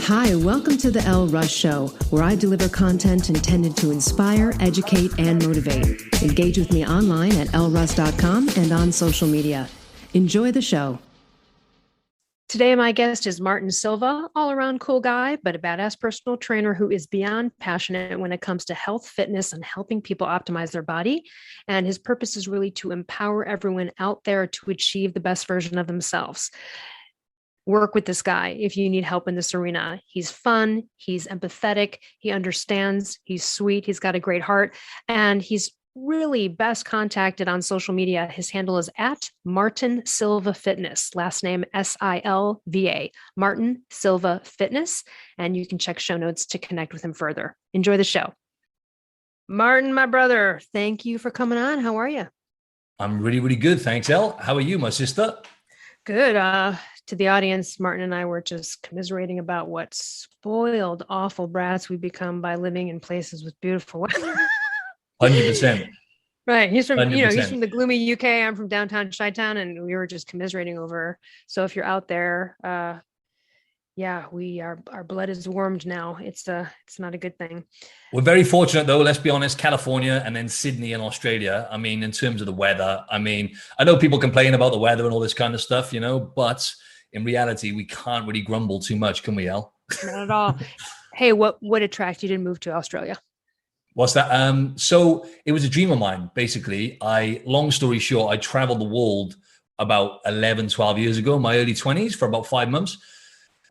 Hi, welcome to the Elle Russ Show, where I deliver content intended to inspire, educate, and motivate. Engage with me online at elleruss.com and on social media. Enjoy the show. Today, my guest is Martin Silva, all-around cool guy, but a badass personal trainer who is beyond passionate when it comes to health, fitness, and helping people optimize their body. And his purpose is really to empower everyone out there to achieve the best version of themselves. Work with this guy if you need help in this arena. He's fun, he's empathetic, he understands, he's sweet, he's got a great heart, and he's really best contacted on social media. His handle is at Martin Silva Fitness, last name Silva, Martin Silva Fitness, and you can check show notes to connect with him further. Enjoy the show. Martin, my brother, thank you for coming on. How are you? I'm really, really good. Thanks, Elle. How are you, my sister? Good. To the audience, Martin and I were just commiserating about what spoiled, awful brats we become by living in places with beautiful weather. 100%. Right. He's from, 100%. He's from the gloomy UK. I'm from downtown Chi-Town, and we were just commiserating over. So if you're out there, our blood is warmed now. It's not a good thing. We're very fortunate though, let's be honest, California and then Sydney and Australia. I mean, in terms of the weather, I know people complain about the weather and all this kind of stuff, but in reality, we can't really grumble too much, can we, Elle? Not at all. Hey, what attracted you to move to Australia? What's that? So it was a dream of mine, basically. Long story short, I traveled the world about 11, 12 years ago, in my early 20s for about 5 months.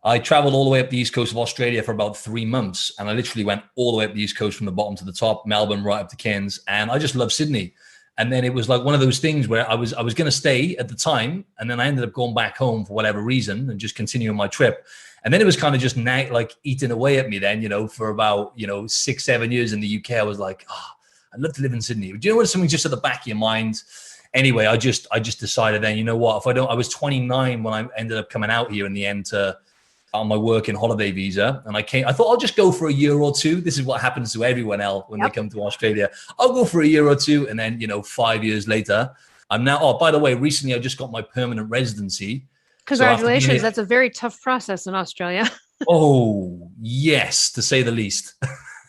I traveled all the way up the east coast of Australia for about 3 months. And I literally went all the way up the east coast from the bottom to the top, Melbourne, right up to Cairns. And I just love Sydney. And then it was like one of those things where I was going to stay at the time. And then I ended up going back home for whatever reason and just continuing my trip. And then it was kind of just like eating away at me then, for about, 6, 7 years in the UK. I was like, I'd love to live in Sydney. Do you know when something's just at the back of your mind? Anyway, I just decided then, you know what, I was 29 when I ended up coming out here in the end on my work and holiday visa. And I thought I'll just go for a year or two. This is what happens to everyone else when they come to Australia. I'll go for a year or two. And then, 5 years later, I'm now, by the way, recently I just got my permanent residency. Congratulations. That's a very tough process in Australia. Oh, yes, to say the least.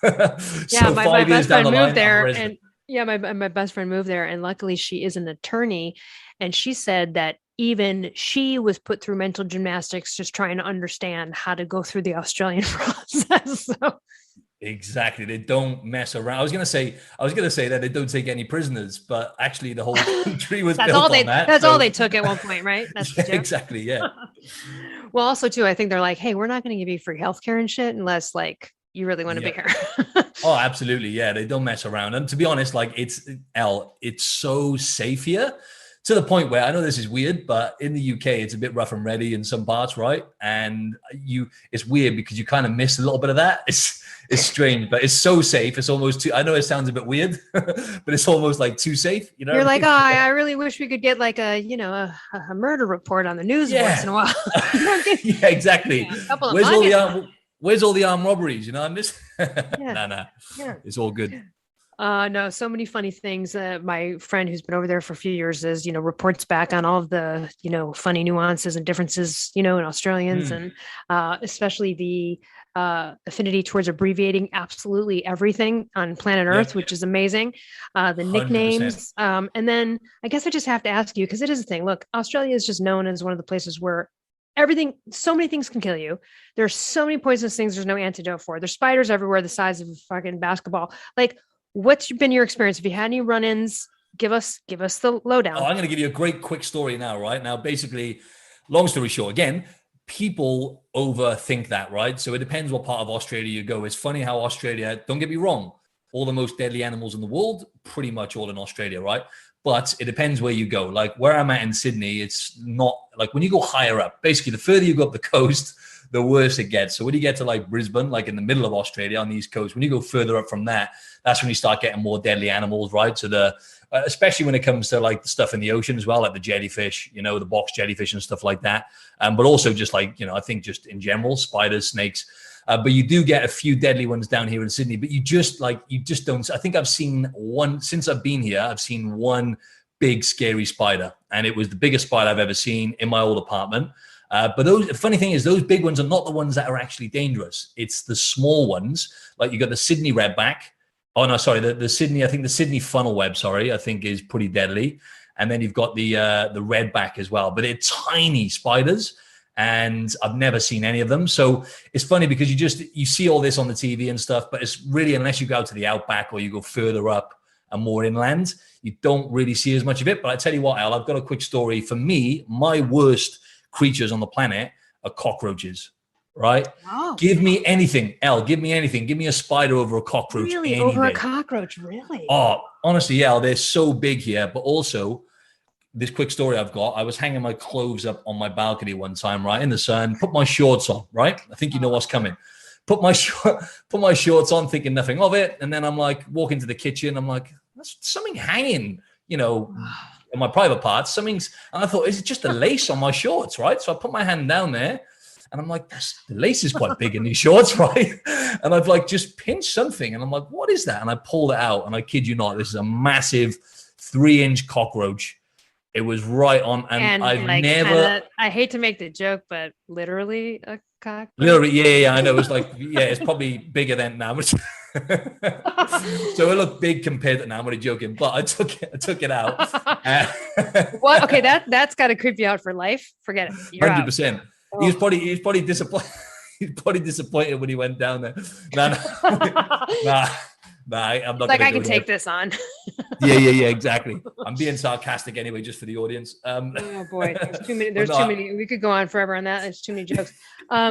My best friend moved there. And my best friend moved there. And luckily she is an attorney. And she said that even she was put through mental gymnastics just trying to understand how to go through the Australian process. So. Exactly. They don't mess around. I was going to say that they don't take any prisoners, but actually the whole country was built on that. That's all they took at one point, right? That's exactly. Yeah. Well, also too, I think they're like, hey, we're not going to give you free healthcare and shit unless you really want to be here. Oh, absolutely. Yeah. They don't mess around. And to be honest, it's so safe here. To the point where I know this is weird, but in the UK, it's a bit rough and ready in some parts, right? And it's weird because you kind of miss a little bit of that. It's strange, but it's so safe. It's almost too, I know it sounds a bit weird, but it's almost like too safe. You're like, I really wish we could get like a murder report on the news once in a while. Yeah, exactly. Yeah, where's all the armed robberies? I'm just, no, it's all good. No, so many funny things. My friend who's been over there for a few years is, reports back on all of the, funny nuances and differences, in Australians and especially the affinity towards abbreviating absolutely everything on planet Earth, which is amazing. The nicknames. 100%. And then I guess I just have to ask you, because it is a thing. Look, Australia is just known as one of the places where so many things can kill you. There's so many poisonous things there's no antidote for. There's spiders everywhere the size of a fucking basketball. What's been your experience? Have you had any run-ins? Give us the lowdown. I'm going to give you a great quick story now, right? Now, basically, long story short, again, people overthink that, right? So it depends what part of Australia you go. It's funny how Australia, don't get me wrong, all the most deadly animals in the world, pretty much all in Australia, right? But it depends where you go. Like where I'm at in Sydney, it's not like when you go higher up, basically the further you go up the coast, the worse it gets. So when you get to Brisbane, in the middle of Australia on the East Coast, when you go further up from that, that's when you start getting more deadly animals, right? So especially when it comes to the stuff in the ocean as well, like the jellyfish, the box jellyfish and stuff like that. But also just I think just in general, spiders, snakes. But you do get a few deadly ones down here in Sydney, but you just don't. I think I've seen one, since I've been here, I've seen one big scary spider. And it was the biggest spider I've ever seen in my old apartment. But the funny thing is, those big ones are not the ones that are actually dangerous. It's the small ones, like you got the Sydney redback. Oh no, sorry, the Sydney. I think the Sydney funnel web. Sorry, I think is pretty deadly. And then you've got the redback as well. But they're tiny spiders, and I've never seen any of them. So it's funny because you see all this on the TV and stuff, but it's really, unless you go to the outback or you go further up and more inland, you don't really see as much of it. But I tell you what, Al, I've got a quick story. For me, my worst creatures on the planet are cockroaches, right? Oh. Give me anything, Elle, give me anything. Give me a spider over a cockroach. Really? Over a cockroach, really? Oh, honestly, Elle, they're so big here. But also, this quick story I've got, I was hanging my clothes up on my balcony one time, right, in the sun, put my shorts on, right? I think you know what's coming. Put my shorts on, thinking nothing of it. And then I'm like, walk into the kitchen. I'm like, there's something hanging, in my private parts. And I thought, is it just a lace on my shorts, right? So I put my hand down there and I'm like, the lace is quite big in these shorts, right? And I've like just pinched something. And I'm like, what is that? And I pulled it out. And I kid you not, this is a massive 3-inch cockroach. It was right on, and I've like never. I hate to make the joke, but literally a cockroach. Literally, yeah. I know. It was like, it's probably bigger than now. So it looked big compared to now. I'm only joking, but I took it out. What? Okay, that's got to creep you out for life. Forget it. 100%. He was probably disappointed. He's probably disappointed when he went down there. Nah, I'm not. Like I can take this on. Yeah, exactly. I'm being sarcastic anyway, just for the audience. Oh boy, there's too many. There's too many. We could go on forever on that. There's too many jokes. I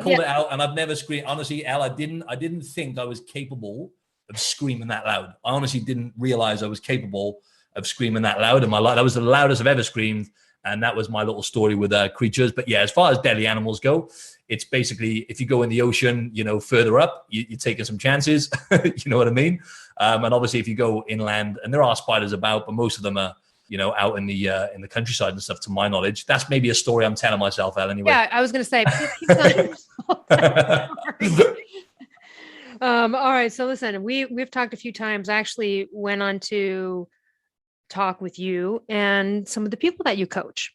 pulled it out, and I've never screamed. Honestly, Elle, I didn't think I was capable of screaming that loud. I honestly didn't realize I was capable of screaming that loud in my life. That was the loudest I've ever screamed, and that was my little story with creatures. But yeah, as far as deadly animals go, it's basically, if you go in the ocean, further up, you're taking some chances. You know what I mean? And obviously, if you go inland, and there are spiders about, but most of them are, out in the countryside and stuff. To my knowledge, that's maybe a story I'm telling myself, Elle. Anyway. Yeah, I was going to say. All right. So listen, we've talked a few times. I actually went on to talk with you and some of the people that you coach.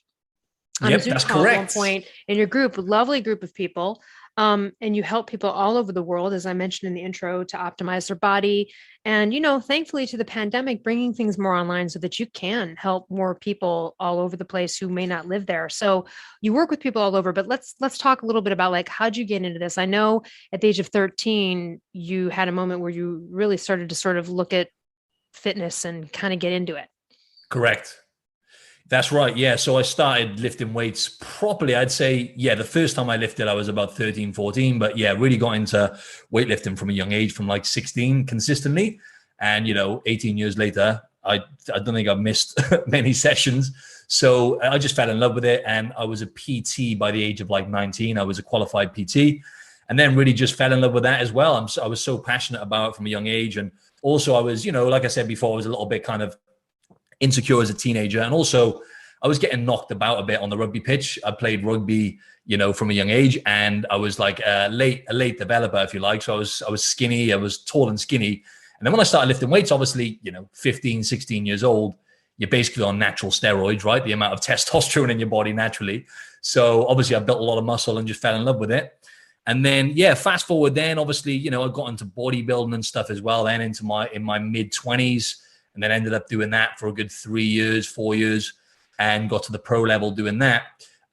Yep, that's correct. At one point in your group, a lovely group of people, and you help people all over the world, as I mentioned in the intro, to optimize their body. And, thankfully to the pandemic, bringing things more online so that you can help more people all over the place who may not live there. So you work with people all over, but let's talk a little bit about like, how'd you get into this? I know at the age of 13, you had a moment where you really started to sort of look at fitness and kind of get into it. Correct. That's right. Yeah. So I started lifting weights properly. I'd say, the first time I lifted, I was about 13, 14, but really got into weightlifting from a young age, from like 16 consistently. And, 18 years later, I don't think I've missed many sessions. So I just fell in love with it. And I was a PT by the age of like 19. I was a qualified PT, and then really just fell in love with that as well. I was so passionate about it from a young age. And also I was, like I said before, I was a little bit kind of insecure as a teenager, and also I was getting knocked about a bit on the rugby pitch. I played rugby, from a young age, and I was like a late developer, if you like. So I was skinny, I was tall and skinny. And then when I started lifting weights, obviously, 15, 16 years old, you're basically on natural steroids, right? The amount of testosterone in your body naturally. So obviously I built a lot of muscle and just fell in love with it. And then, fast forward then, obviously, I got into bodybuilding and stuff as well, then in my mid 20s. And then ended up doing that for a good 4 years, and got to the pro level doing that.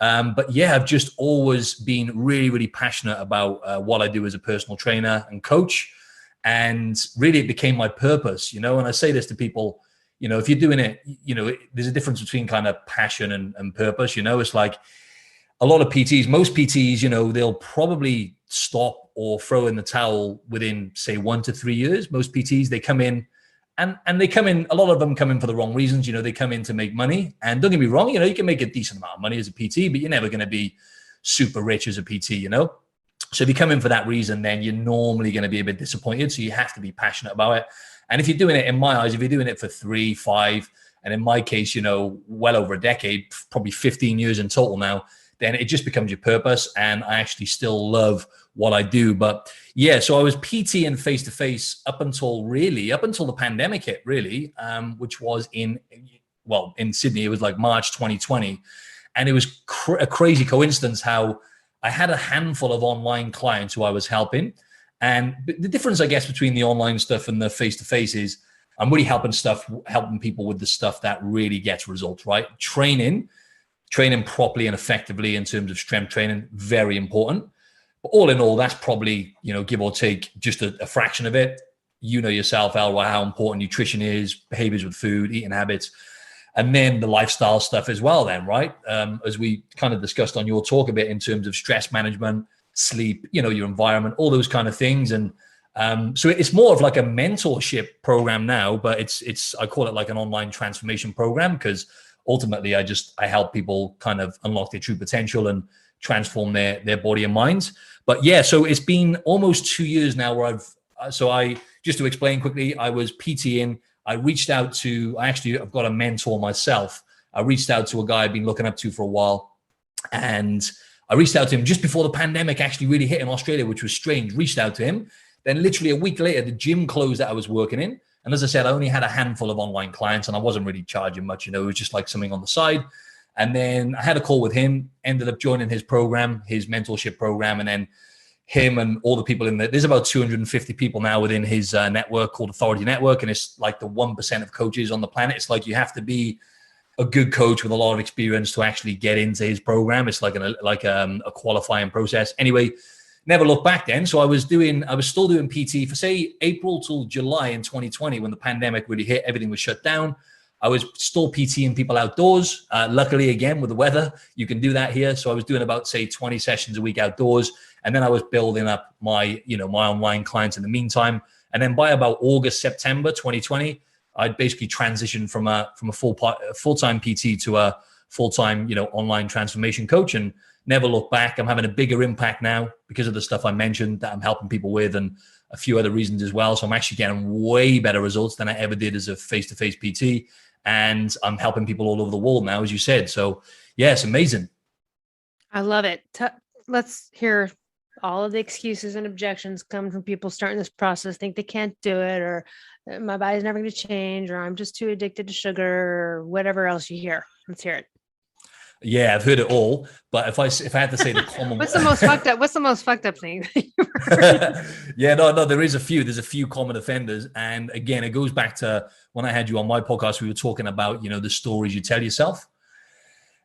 But I've just always been really, really passionate about what I do as a personal trainer and coach. And really it became my purpose, and I say this to people, if you're doing it, there's a difference between kind of passion and purpose. It's like a lot of PTs, most PTs, they'll probably stop or throw in the towel within, say, 1 to 3 years. Most PTs, they come in, and they come in, a lot of them come in for the wrong reasons. They come in to make money. And don't get me wrong, you can make a decent amount of money as a PT, but you're never going to be super rich as a PT, So if you come in for that reason, then you're normally going to be a bit disappointed. So you have to be passionate about it. And if you're doing it, in my eyes, if you're doing it for 3, 5, and in my case, well over a decade, probably 15 years in total now, then it just becomes your purpose. And I actually still love what I do. But so I was PTing face-to-face up until the pandemic hit, really, which was in Sydney. It was like March 2020. And it was a crazy coincidence how I had a handful of online clients who I was helping. And the difference, I guess, between the online stuff and the face-to-face is I'm really helping people with the stuff that really gets results, right? Training properly and effectively in terms of strength training, very important. But all in all, that's probably, give or take just a fraction of it. You know yourself, Elle, how important nutrition is, behaviors with food, eating habits, and then the lifestyle stuff as well then, right? As we kind of discussed on your talk a bit in terms of stress management, sleep, your environment, all those kind of things. And so it's more of like a mentorship program now, but I call it like an online transformation program, because ultimately I help people kind of unlock their true potential and transform their body and minds. But yeah, so it's been almost 2 years now where just to explain quickly, I was PTing. I've got a mentor myself. I reached out to a guy I've been looking up to for a while. And I reached out to him just before the pandemic actually really hit in Australia, which was strange. Reached out to him. Then literally a week later, the gym closed that I was working in. And as I said, I only had a handful of online clients and I wasn't really charging much. It was just like something on the side. And then I had a call with him, ended up joining his program, his mentorship program. And then him and all the people in there, there's about 250 people now within his network called Authority Network. And it's like the 1% of coaches on the planet. It's like you have to be a good coach with a lot of experience to actually get into his program. It's like a qualifying process. Anyway, never looked back then. So I was still doing PT for say April till July in 2020 when the pandemic really hit, everything was shut down. I was still PTing people outdoors. Luckily, again, with the weather, you can do that here. So I was doing about say 20 sessions a week outdoors. And then I was building up my online clients in the meantime. And then by about August, September 2020, I'd basically transitioned from a full-time PT to a full-time, online transformation coach, and never looked back. I'm having a bigger impact now because of the stuff I mentioned that I'm helping people with, and a few other reasons as well. So I'm actually getting way better results than I ever did as a face-to-face PT. And I'm helping people all over the world now, as you said. So yeah, it's amazing. I love it. Let's hear all of the excuses and objections come from people starting this process, think they can't do it, or my body's never going to change, or I'm just too addicted to sugar, or whatever else you hear. Let's hear it. Yeah, I've heard it all. But if I had to say the common, what's the most fucked up thing? Yeah, no, there's a few common offenders. And again, it goes back to when I had you on my podcast, we were talking about, the stories you tell yourself.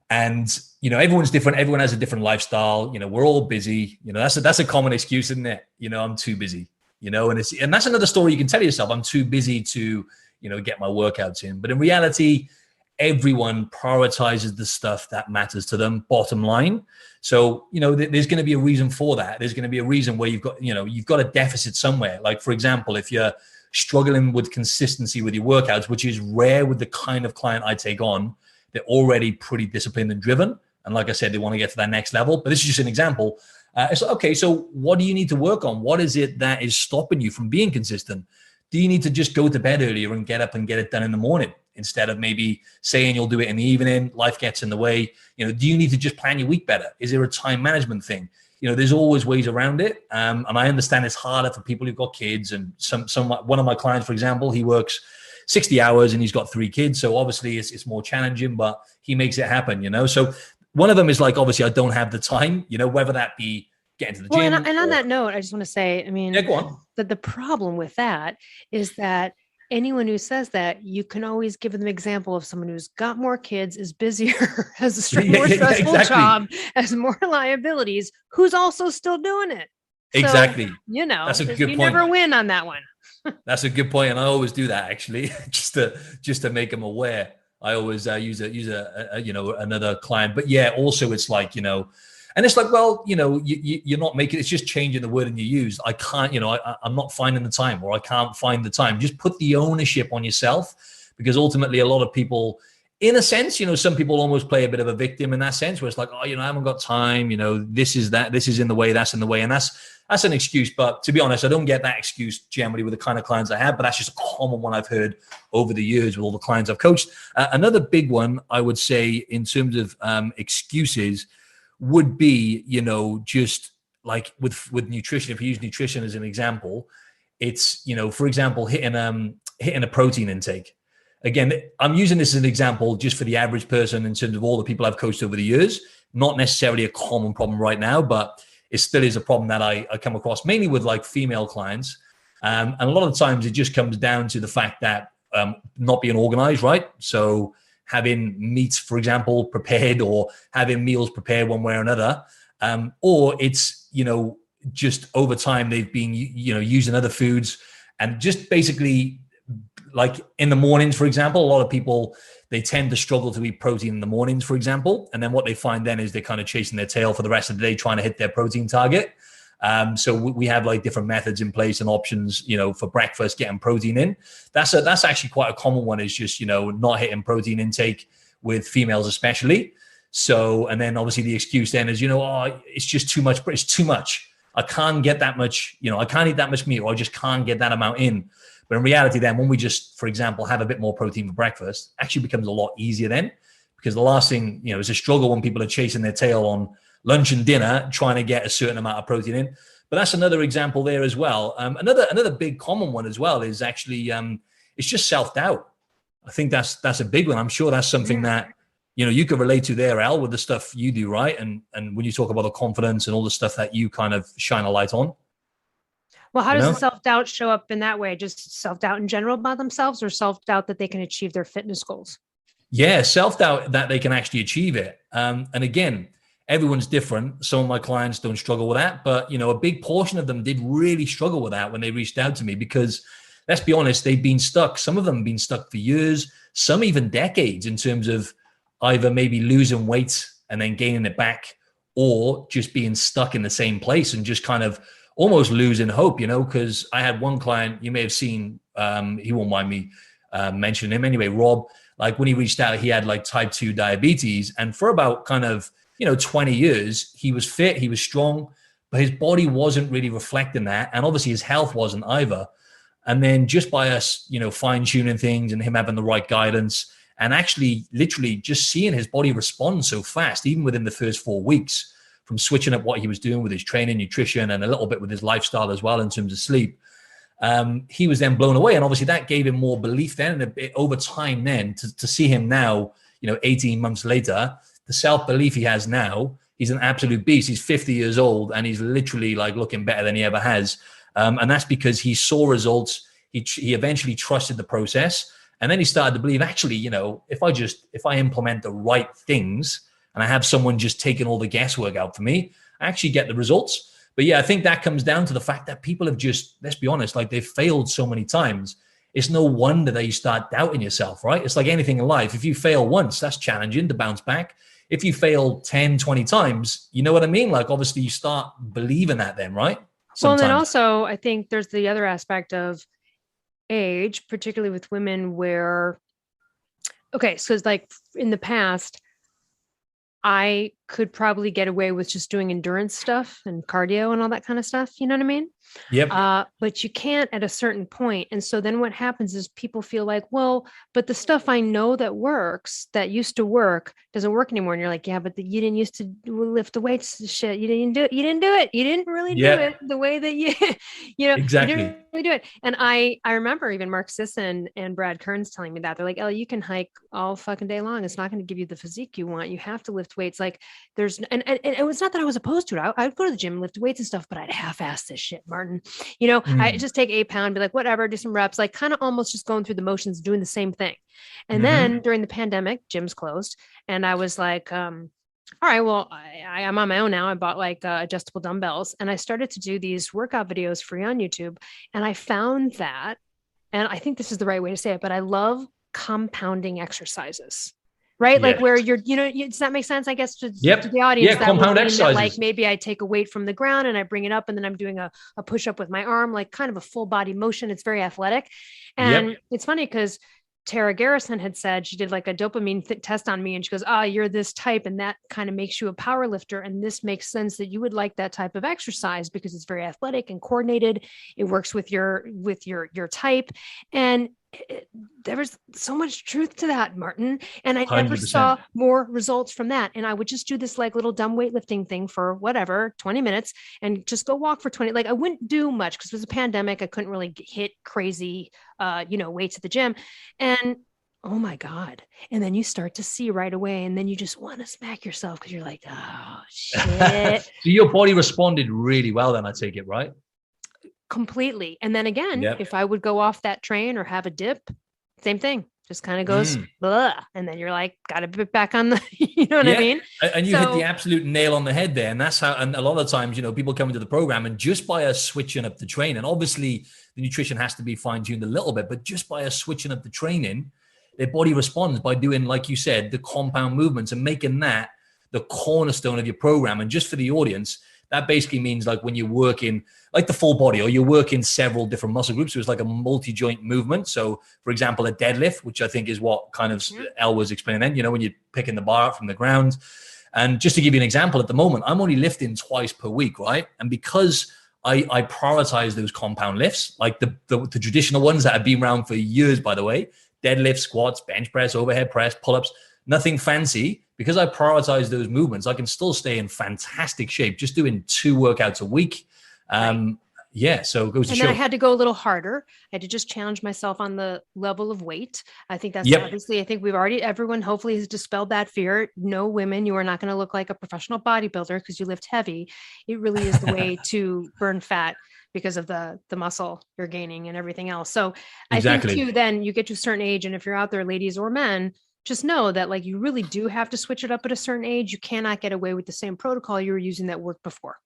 And, everyone's different. Everyone has a different lifestyle. We're all busy. That's a common excuse, isn't it? I'm too busy, and that's another story you can tell yourself. I'm too busy to, get my workouts in. But in reality, everyone prioritizes the stuff that matters to them, bottom line. So, there's going to be a reason for that. There's going to be a reason where you've got a deficit somewhere. Like, for example, if you're struggling with consistency with your workouts, which is rare with the kind of client I take on, they're already pretty disciplined and driven. And like I said, they want to get to that next level. But this is just an example. It's like, okay, so what do you need to work on? What is it that is stopping you from being consistent? Do you need to just go to bed earlier and get up and get it done in the morning instead of maybe saying you'll do it in the evening? Life gets in the way. Do you need to just plan your week better? Is there a time management thing? There's always ways around it. And I understand it's harder for people who've got kids. And one of my clients, for example, he works 60 hours and he's got 3 kids. So obviously it's more challenging, but he makes it happen, So one of them is like, obviously I don't have the time, whether that be getting to the gym. And on that note, I just want to say, yeah, go on. That the problem with that is that anyone who says that, you can always give them an example of someone who's got more kids, is busier, has a more stressful job, has more liabilities, who's also still doing it. Exactly. So, that's a good point. You never win on that one. That's a good point, and I always do that actually, just to make them aware. I always use another client, but yeah, also it's like and it's like, well, you're not making. It's just changing the wording you use. I can't, I'm not finding the time, or I can't find the time. Just put the ownership on yourself, because ultimately, a lot of people, in a sense, some people almost play a bit of a victim in that sense, where it's like, oh, I haven't got time. This is in the way, that's in the way, and that's an excuse. But to be honest, I don't get that excuse generally with the kind of clients I have, but that's just a common one I've heard over the years with all the clients I've coached. Another big one, I would say, in terms of excuses would be, just like with nutrition. If you use nutrition as an example, it's, for example, hitting a protein intake. again, I'm using this as an example just for the average person in terms of all the people I've coached over the years, not necessarily a common problem right now, but it still is a problem that I come across mainly with like female clients. And a lot of the times it just comes down to the fact that not being organized, right? So having meats, for example, prepared, or having meals prepared one way or another, or it's, just over time they've been, using other foods, and just basically like in the mornings, for example, a lot of people, they tend to struggle to eat protein in the mornings, for example. And then what they find then is they're kind of chasing their tail for the rest of the day, trying to hit their protein target. So we have like different methods in place and options, for breakfast, getting protein in. That's actually quite a common one, is just, not hitting protein intake with females especially. So, and then obviously the excuse then is, it's just too much, it's too much. I can't get that much, I can't eat that much meat, or I just can't get that amount in. But in reality then, when we just, for example, have a bit more protein for breakfast, actually becomes a lot easier then, because the last thing, is a struggle when people are chasing their tail on lunch and dinner, trying to get a certain amount of protein in. But that's another example there as well. Another big common one as well is actually, it's just self-doubt. I think that's a big one. I'm sure that's something that, you could relate to there, Elle, with the stuff you do, right? And when you talk about the confidence and all the stuff that you kind of shine a light on. Well, how does the self-doubt show up in that way? Just self-doubt in general about themselves, or self-doubt that they can achieve their fitness goals? Yeah, self-doubt that they can actually achieve it. And again, everyone's different. Some of my clients don't struggle with that, but a big portion of them did really struggle with that when they reached out to me, because let's be honest, they've been stuck. Some of them have been stuck for years, some even decades, in terms of either maybe losing weight and then gaining it back, or just being stuck in the same place and just kind of almost losing hope, because I had one client, you may have seen, he won't mind me mentioning him anyway, Rob. Like when he reached out, he had like type 2 diabetes, and for about kind of 20 years, he was fit, he was strong, but his body wasn't really reflecting that. And obviously his health wasn't either. And then just by us, fine tuning things and him having the right guidance, and actually literally just seeing his body respond so fast, even within the first 4 weeks, from switching up what he was doing with his training, nutrition, and a little bit with his lifestyle as well in terms of sleep, he was then blown away. And obviously that gave him more belief then, and a bit over time then to see him now, 18 months later, the self-belief he has now, he's an absolute beast. He's 50 years old and he's literally like looking better than he ever has. And that's because he saw results. He eventually trusted the process. And then he started to believe, actually, if I implement the right things and I have someone just taking all the guesswork out for me, I actually get the results. But yeah, I think that comes down to the fact that people have just, let's be honest, like they've failed so many times. It's no wonder that you start doubting yourself, right? It's like anything in life. If you fail once, that's challenging to bounce back. If you fail 10, 20 times, you know what I mean? Like obviously you start believing that then, right? Sometimes. Well, and then also I think there's the other aspect of age, particularly with women, where, okay, so it's like in the past, I could probably get away with just doing endurance stuff and cardio and all that kind of stuff. You know what I mean? Yep. But you can't at a certain point. And so then what happens is people feel like, well, but the stuff I know that works, that used to work, doesn't work anymore. And you're like, yeah, but you didn't used to lift the weights, shit. You didn't do it. You didn't do it. You didn't really do it the way that exactly. You didn't really do it. And I remember even Mark Sisson and Brad Kearns telling me that. They're like, oh, you can hike all fucking day long. It's not going to give you the physique you want. You have to lift weights. Like and it was not that I was opposed to it. I'd go to the gym and lift weights and stuff, but I'd half-ass this shit, Martin. I just take 8 pound, be like, whatever, do some reps, like kind of almost just going through the motions, doing the same thing. And then during the pandemic, gyms closed. And I was like, all right, well, I'm on my own now. I bought like adjustable dumbbells, and I started to do these workout videos free on YouTube. And I found that, and I think this is the right way to say it, but I love compounding exercises. Right. Like where you're, does that make sense? I guess to the audience, that compound exercises. Like maybe I take a weight from the ground and I bring it up, and then I'm doing a push up with my arm, like kind of a full body motion. It's very athletic. And it's funny because Tara Garrison had said, she did like a dopamine test on me, and she goes, you're this type, and that kind of makes you a power lifter. And this makes sense that you would like that type of exercise because it's very athletic and coordinated. It works with your type. And there was so much truth to that, Martin. And I never 100%. saw more results from that. And I would just do this like little dumb weightlifting thing for whatever, 20 minutes, and just go walk for 20. Like I wouldn't do much because it was a pandemic. I couldn't really hit crazy, weights at the gym. And Oh my God. And then you start to see right away. And then you just want to smack yourself because you're like, oh So shit. your body responded really well then, I take it, right? Completely. And then again, Yep. if I would go off that train or have a dip, same thing. Just kind of goes Mm. blah. And then you're like, gotta be back on the, you know what I Yeah. mean? And you hit the So absolute nail on the head there. And that's how, and a lot of times, people come into the program and just by us switching up the training, obviously the nutrition has to be fine tuned a little bit, but just by us switching up the training, their body responds by doing, like you said, the compound movements and making that the cornerstone of your program. And just for the audience, that basically means like when you're working like the full body or you're working several different muscle groups, so it's like a multi-joint movement. So for example, a deadlift, which I think is what kind of Elle was explaining then, when you're picking the bar up from the ground. And just to give you an example, at the moment, I'm only lifting twice per week, right? And because I prioritize those compound lifts, like the traditional ones that have been around for years, by the way, deadlift, squats, bench press, overhead press, pull-ups, nothing fancy. Because I prioritize those movements, I can still stay in fantastic shape just doing 2 workouts a week. right. Yeah, so it goes to And show. then I had to go a little harder. I had to just challenge myself on the level of weight. I think that's Yep. obviously, I think everyone hopefully has dispelled that fear. No, women, you are not going to look like a professional bodybuilder because you lift heavy. It really is the way to burn fat because of the muscle you're gaining and everything else. So I think Exactly. too, then you get to a certain age. And if you're out there, ladies or men, just know that like you really do have to switch it up at a certain age. You cannot get away with the same protocol you were using that worked before.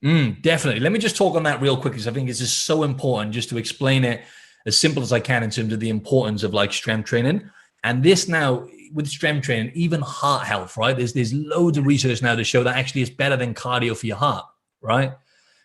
Definitely. Let me just talk on that real quick because I think it's just so important just to explain it as simple as I can in terms of the importance of like strength training. And this now with strength training, even heart health, right? There's loads of research now to show that actually it's better than cardio for your heart, right?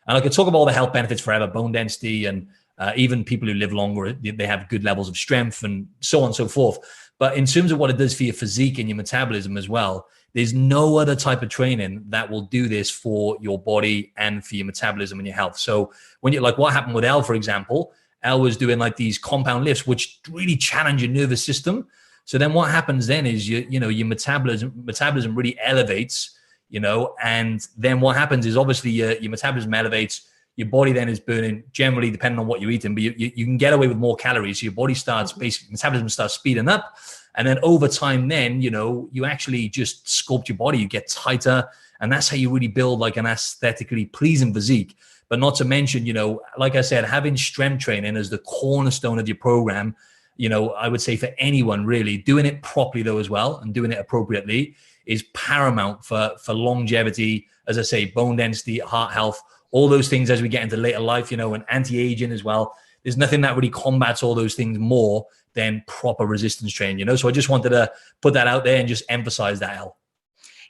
And I could talk about all the health benefits forever, bone density, and even people who live longer, they have good levels of strength and so on and so forth. But in terms of what it does for your physique and your metabolism as well, there's no other type of training that will do this for your body and for your metabolism and your health. So when you're like what happened with Elle, for example, Elle was doing like these compound lifts, which really challenge your nervous system. So then what happens then is your metabolism really elevates, and then what happens is obviously your metabolism elevates, your body then is burning, generally depending on what you're eating, but you can get away with more calories. So your body starts basically, metabolism starts speeding up. And then over time, then, you actually just sculpt your body, you get tighter. And that's how you really build like an aesthetically pleasing physique. But not to mention, like I said, having strength training as the cornerstone of your program, I would say for anyone really, doing it properly though as well and doing it appropriately is paramount for longevity, as I say, bone density, heart health, all those things as we get into later life, and anti-aging as well. There's nothing that really combats all those things more than proper resistance training, So I just wanted to put that out there and just emphasize that, Elle.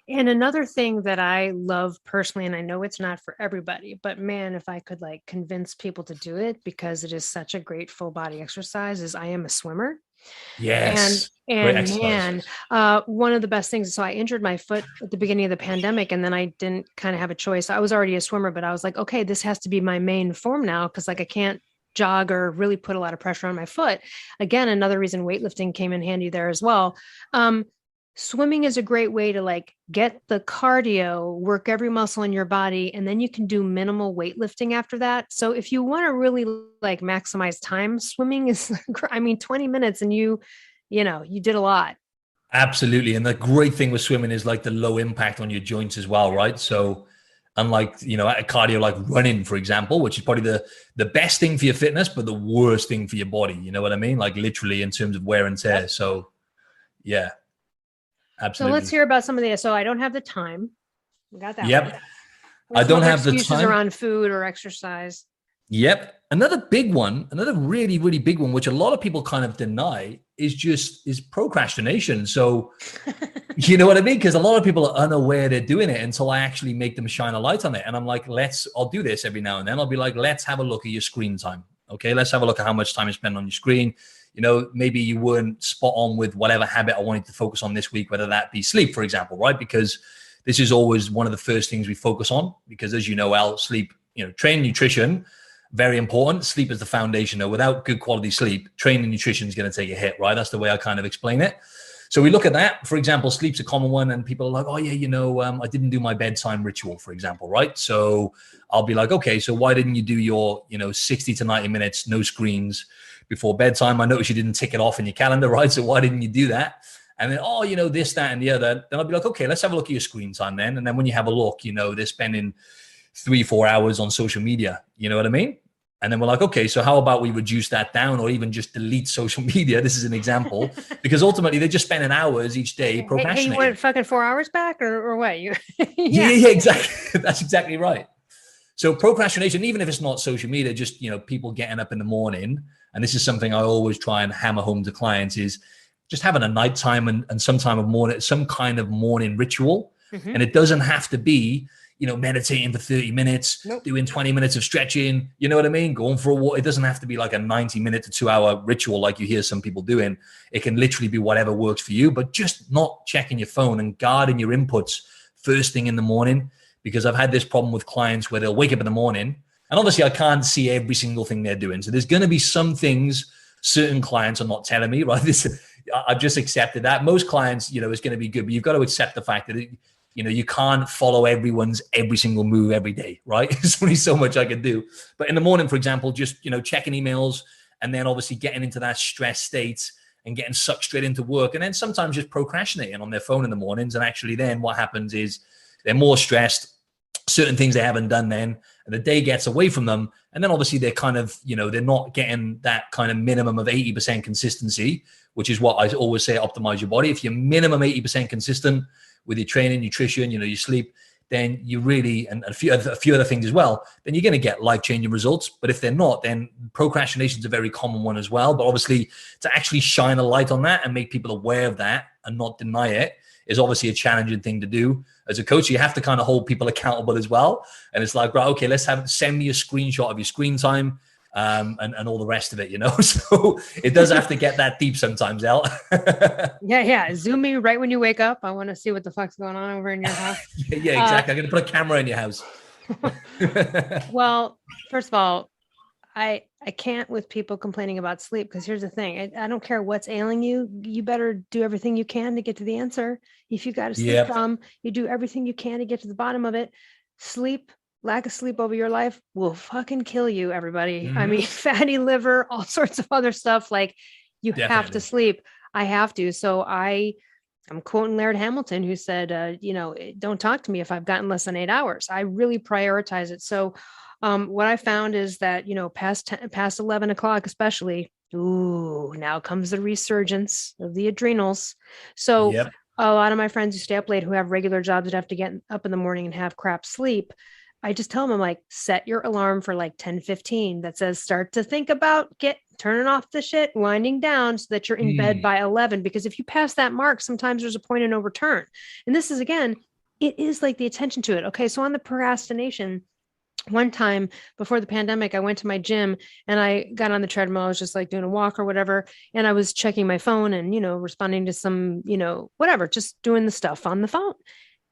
And another thing that I love personally, and I know it's not for everybody, but man, if I could like convince people to do it because it is such a great full body exercise, is I am a swimmer. Yes. And man, one of the best things. So I injured my foot at the beginning of the pandemic, and then I didn't kind of have a choice. I was already a swimmer, but I was like, okay, this has to be my main form now because like I can't jog or really put a lot of pressure on my foot. Again, another reason weightlifting came in handy there as well. Swimming is a great way to like get the cardio, work every muscle in your body, and then you can do minimal weightlifting after that. So if you want to really like maximize time, swimming is, 20 minutes and you did a lot. Absolutely. And the great thing with swimming is like the low impact on your joints as well, right? So unlike, a cardio like running, for example, which is probably the best thing for your fitness, but the worst thing for your body. You know what I mean? Like literally in terms of wear and tear. So yeah. Absolutely. So let's hear about some of the. So I don't have the time. We got that. Yep. I don't have the time around food or exercise. Yep. Another big one, another really, really big one, which a lot of people kind of deny is procrastination. So, you know what I mean? Because a lot of people are unaware they're doing it until I actually make them shine a light on it. And I'm like, I'll do this every now and then. I'll be like, let's have a look at your screen time. Okay. Let's have a look at how much time you spend on your screen. Maybe you weren't spot on with whatever habit I wanted to focus on this week, whether that be sleep, for example, right? Because this is always one of the first things we focus on because as you know, Elle, sleep, train, nutrition, very important. Sleep is the foundation. Without good quality sleep, training nutrition is going to take a hit, right? That's the way I kind of explain it. So we look at that. For example, sleep's a common one and people are like, oh yeah, I didn't do my bedtime ritual, for example, right? So I'll be like, okay, so why didn't you do your, 60 to 90 minutes, no screens, before bedtime. I noticed you didn't tick it off in your calendar, right? So why didn't you do that? And then, oh, this, that, and the other. Then I'll be like, okay, let's have a look at your screen time then. And then when you have a look, they're spending 3-4 hours on social media. You know what I mean? And then we're like, okay, so how about we reduce that down or even just delete social media? This is an example, because ultimately they're just spending hours each day procrastinating. Hey, you want fucking 4 hours back or what? Yeah, exactly. That's exactly right. So procrastination, even if it's not social media, just, people getting up in the morning. And this is something I always try and hammer home to clients is just having a nighttime and some kind of morning ritual. Mm-hmm. And it doesn't have to be, meditating for 30 minutes, doing 20 minutes of stretching, you know what I mean? Going for a walk. It doesn't have to be like a 90-minute to 2-hour ritual like you hear some people doing. It can literally be whatever works for you, but just not checking your phone and guarding your inputs first thing in the morning. Because I've had this problem with clients where they'll wake up in the morning and obviously I can't see every single thing they're doing. So there's going to be some things certain clients are not telling me, right? I've just accepted that. Most clients, it's going to be good, but you've got to accept the fact that you can't follow everyone's every single move every day, right? There's only so much I can do. But in the morning, for example, just, checking emails and then obviously getting into that stress state and getting sucked straight into work. And then sometimes just procrastinating on their phone in the mornings. And actually then what happens is they're more stressed, certain things they haven't done then, and the day gets away from them. And then obviously they're kind of, they're not getting that kind of minimum of 80% consistency, which is what I always say, optimize your body. If you're minimum 80% consistent with your training, nutrition, your sleep, then you really, and a few other things as well, then you're going to get life-changing results. But if they're not, then procrastination is a very common one as well. But obviously to actually shine a light on that and make people aware of that and not deny it is obviously a challenging thing to do. As a coach, you have to kind of hold people accountable as well. And it's like, right, okay, send me a screenshot of your screen time and all the rest of it, So it does have to get that deep sometimes, Elle. Yeah. Zoom me right when you wake up. I want to see what the fuck's going on over in your house. Yeah, exactly. I'm going to put a camera in your house. Well, first of all, I can't with people complaining about sleep, because here's the thing. I don't care what's ailing you. You better do everything you can to get to the answer. If you got a sleep problem, you do everything you can to get to the bottom of it. Lack of sleep over your life will fucking kill you, everybody. Mm-hmm. I mean, fatty liver, all sorts of other stuff. Like you have to sleep. I have to. So I'm quoting Laird Hamilton, who said, don't talk to me if I've gotten less than 8 hours. I really prioritize it. So what I found is that, past 11 o'clock, especially, now comes the resurgence of the adrenals. So a lot of my friends who stay up late, who have regular jobs that have to get up in the morning and have crap sleep, I just tell them, I'm like, set your alarm for like 10:15 that says start to think about turning off the shit, winding down, so that you're in bed by 11. Because if you pass that mark, sometimes there's a point of no return. And this is, again, it is like the attention to it. Okay. So on the procrastination, one time before the pandemic, I went to my gym and I got on the treadmill. I was just like doing a walk or whatever. And I was checking my phone and, responding to some, whatever, just doing the stuff on the phone.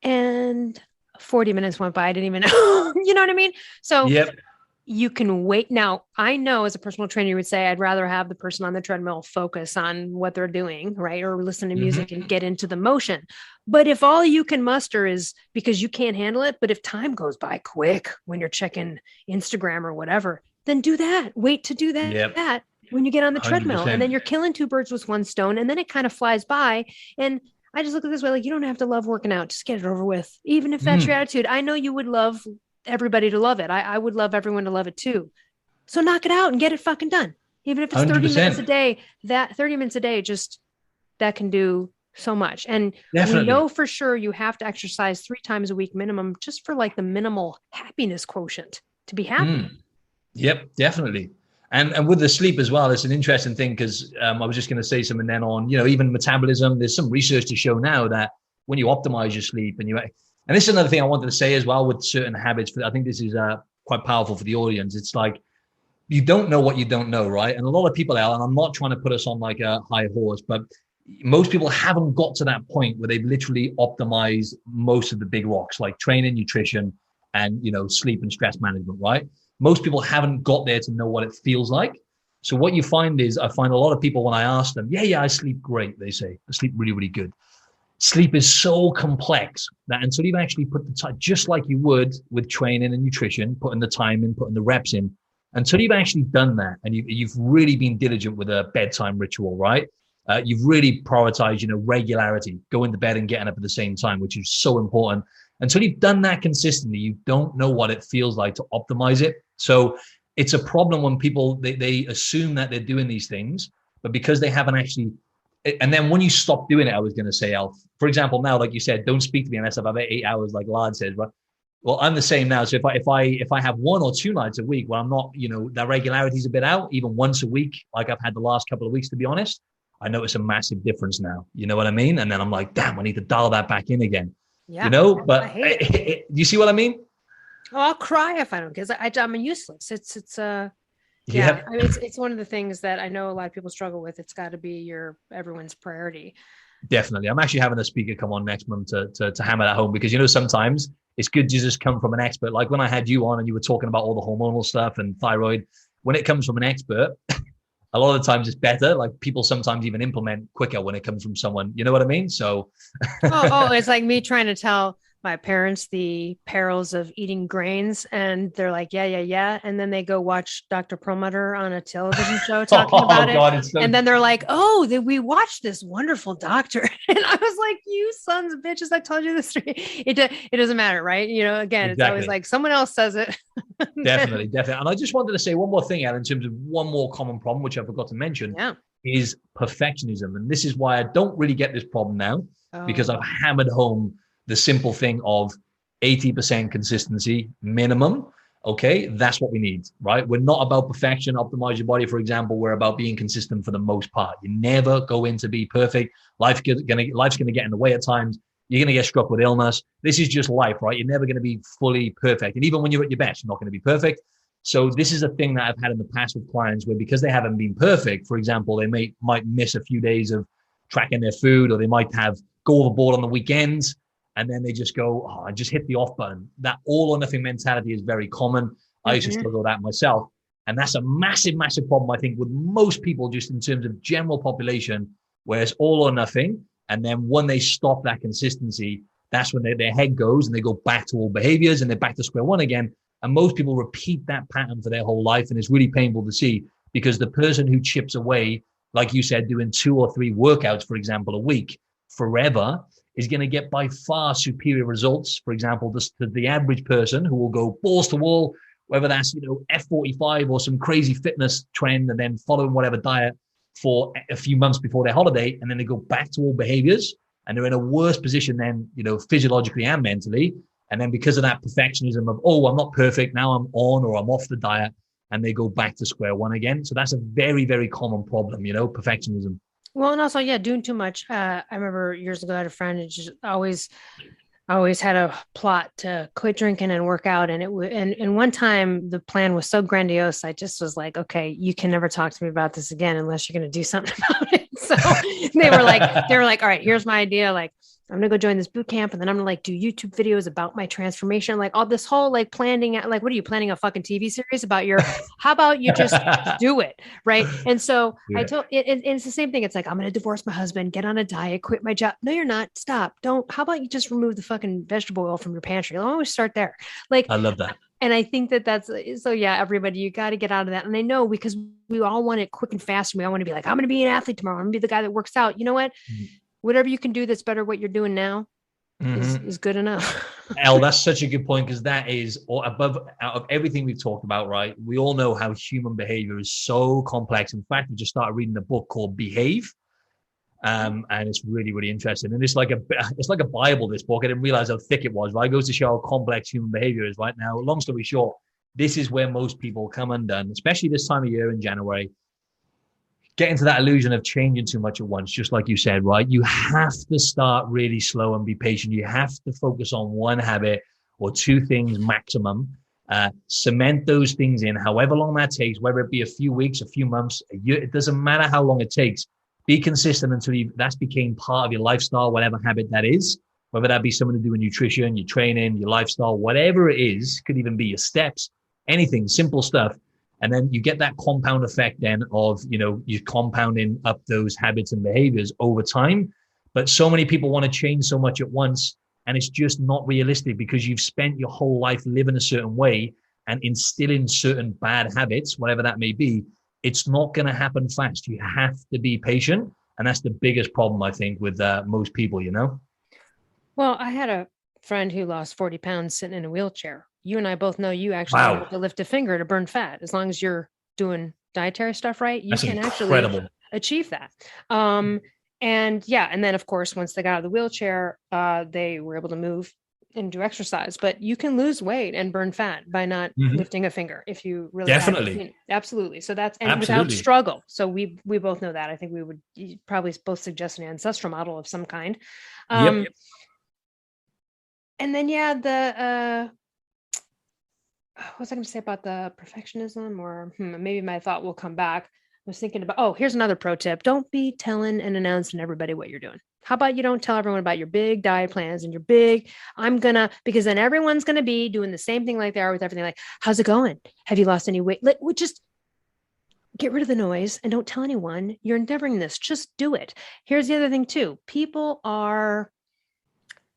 And 40 minutes went by. I didn't even know, you know what I mean? So you can wait. Now, I know as a personal trainer, you would say, I'd rather have the person on the treadmill focus on what they're doing, right? Or listen to music and get into the motion. But if all you can muster is because you can't handle it, but if time goes by quick when you're checking Instagram or whatever, then do that. Wait to do that when you get on the treadmill. 100%. And then you're killing two birds with one stone. And then it kind of flies by. And I just look at it this way, like, you don't have to love working out. Just get it over with. Even if that's your attitude. I know you would love everybody to love it. I would love everyone to love it too. So knock it out and get it fucking done. Even if it's 30 minutes a day, that 30 minutes a day, just that can do so much. And we know for sure you have to exercise 3 times a week minimum, just for like the minimal happiness quotient to be happy. Yep, definitely. And with the sleep as well, it's an interesting thing, because I was just going to say something then on, even metabolism. There's some research to show now that when you optimize your sleep and this is another thing I wanted to say as well with certain habits, I think this is quite powerful for the audience. It's like, you don't know what you don't know, right? And a lot of people and I'm not trying to put us on like a high horse, but most people haven't got to that point where they've literally optimized most of the big rocks, like training, nutrition, and, sleep and stress management, right? Most people haven't got there to know what it feels like. So what you find is, I find a lot of people, when I ask them, I sleep great, they say, I sleep really, really good. Sleep is so complex that until you've actually put the time, just like you would with training and nutrition, putting the time in, putting the reps in, until you've actually done that and you've really been diligent with a bedtime ritual, right? You've really prioritized, regularity, going to bed and getting up at the same time, which is so important. Until you've done that consistently, you don't know what it feels like to optimize it. So it's a problem when people, they assume that they're doing these things, but because they haven't actually, and then when you stop doing it, I was going to say, Al, for example, now, like you said, don't speak to me unless I've had 8 hours, like Lard says, right? Well, I'm the same now. So if I have 1 or 2 nights a week where I'm not, that regularity is a bit out, even once a week, like I've had the last couple of weeks, to be honest, I notice a massive difference now. You know what I mean? And then I'm like, damn, I need to dial that back in again. Yeah, but you see what I mean? Oh, I'll cry if I don't, because I'm useless. It's I mean, it's one of the things that I know a lot of people struggle with. It's got to be everyone's priority. Definitely. I'm actually having a speaker come on next month to hammer that home, because, sometimes it's good to just come from an expert. Like when I had you on and you were talking about all the hormonal stuff and thyroid, when it comes from an expert, a lot of the times it's better. Like people sometimes even implement quicker when it comes from someone, you know what I mean? So. It's like me trying to tell my parents the perils of eating grains, and they're like, yeah. And then they go watch Dr. Perlmutter on a television show talking about it. And then they're like, we watched this wonderful doctor. And I was like, you sons of bitches, I told you this. It doesn't matter, right? Again, It's always like someone else says it. Definitely. And I just wanted to say one more thing, Al, in terms of one more common problem, which I forgot to mention, is perfectionism. And this is why I don't really get this problem now, because I've hammered home the simple thing of 80% consistency minimum. Okay, that's what we need, right? We're not about perfection. Optimize your body, for example. We're about being consistent for the most part. You never go in to be perfect. Life's gonna get in the way at times. You're gonna get struck with illness. This is just life, right? You're never gonna be fully perfect. And even when you're at your best, you're not gonna be perfect. So this is a thing that I've had in the past with clients where, because they haven't been perfect, for example, they might miss a few days of tracking their food, or they might go overboard on the weekends. And then they just go, I just hit the off button. That all or nothing mentality is very common. I used to struggle with that myself. And that's a massive, massive problem, I think, with most people, just in terms of general population, where it's all or nothing. And then when they stop that consistency, that's when their head goes and they go back to old behaviors and they're back to square one again. And most people repeat that pattern for their whole life. And it's really painful to see, because the person who chips away, like you said, doing 2 or 3 workouts, for example, a week forever, is going to get by far superior results, for example, to the average person who will go balls to wall, whether that's, F45 or some crazy fitness trend, and then following whatever diet for a few months before their holiday. And then they go back to old behaviors, and they're in a worse position then, physiologically and mentally. And then because of that perfectionism of, I'm not perfect, now I'm on or I'm off the diet, and they go back to square one again. So that's a very, very common problem, perfectionism. Well, and also, doing too much. I remember years ago, I had a friend who just always had a plot to quit drinking and work out. And and one time the plan was so grandiose, I just was like, okay, you can never talk to me about this again unless you're going to do something about it. So they were like, all right, here's my idea. Like, I'm going to go join this boot camp, and then I'm going to do YouTube videos about my transformation. Like all this whole planning, what are you planning, a fucking TV series about how about you just do it. Right. And so I told it, and it's the same thing. It's like, I'm going to divorce my husband, get on a diet, quit my job. No, you're not. Stop. How about you just remove the fucking vegetable oil from your pantry? I'll always start there. I love that. And I think that's so, everybody, you got to get out of that. And I know, because we all want it quick and fast. And we all want to be like, I'm going to be an athlete tomorrow. I'm going to be the guy that works out. You know what? Whatever you can do that's better what you're doing now is good enough. Elle, that's such a good point, because that is out of everything we've talked about, right? We all know how human behavior is so complex. In fact, we just started reading a book called Behave. And it's really, really interesting. And it's like a Bible, this book. I didn't realize how thick it was, right? It goes to show how complex human behavior is right now. Long story short, this is where most people come undone, especially this time of year in January. Get into that illusion of changing too much at once, just like you said, right? You have to start really slow and be patient. You have to focus on one habit or 2 things maximum. Cement those things in, however long that takes, whether it be a few weeks, a few months, a year. It doesn't matter how long it takes. Be consistent until that's became part of your lifestyle, whatever habit that is, whether that be something to do with nutrition, your training, your lifestyle, whatever it is. Could even be your steps, anything, simple stuff. And then you get that compound effect then of, you're compounding up those habits and behaviors over time. But so many people want to change so much at once, and it's just not realistic, because you've spent your whole life living a certain way. and instilling certain bad habits, whatever that may be, it's not going to happen fast. You have to be patient. And that's the biggest problem, I think, with most people, you know? Well, I had a friend who lost 40 pounds sitting in a wheelchair. You and I both know you actually don't have Wow. to lift a finger to burn fat. As long as you're doing dietary stuff right, you That's can actually incredible. achieve that. And yeah, and then of course, once they got out of the wheelchair, they were able to move and do exercise. But you can lose weight and burn fat by not Mhm. lifting a finger if you really Definitely. absolutely. So that's and without Absolutely. struggle. So we both know that. I think we would probably both suggest an ancestral model of some kind. Yep. And then yeah, the what was I going to say about the perfectionism, or maybe my thought will come back. I was thinking about, oh, here's another pro tip. Don't be telling and announcing everybody what you're doing. How about you don't tell everyone about your big diet plans and your big, because then everyone's going to be doing the same thing like they are with everything. Like, how's it going? Have you lost any weight? Just get rid of the noise and don't tell anyone you're endeavoring this. Just do it. Here's the other thing too. People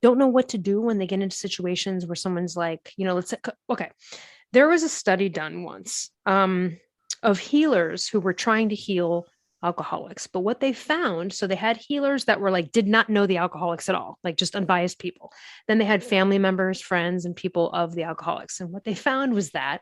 don't know what to do when they get into situations where someone's like, let's say, okay, there was a study done once of healers who were trying to heal alcoholics. But what they found, so they had healers that were like, did not know the alcoholics at all, like just unbiased people. Then they had family members, friends, and people of the alcoholics. And what they found was that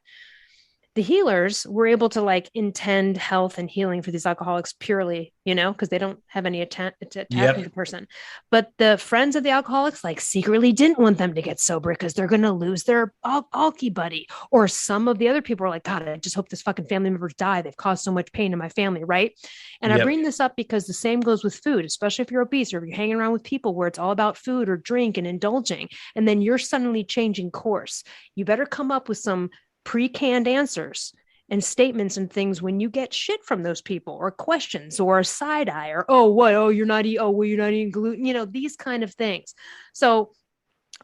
the healers were able to like intend health and healing for these alcoholics purely, because they don't have any attachment to the person. But the friends of the alcoholics like secretly didn't want them to get sober because they're going to lose their alky buddy. Or some of the other people are like, God, I just hope this fucking family members die. They've caused so much pain in my family, right? And I bring this up because the same goes with food, especially if you're obese or if you're hanging around with people where it's all about food or drink and indulging, and then you're suddenly changing course. You better come up with some pre-canned answers and statements and things when you get shit from those people or questions or a side eye or, you're not eating gluten, these kind of things. So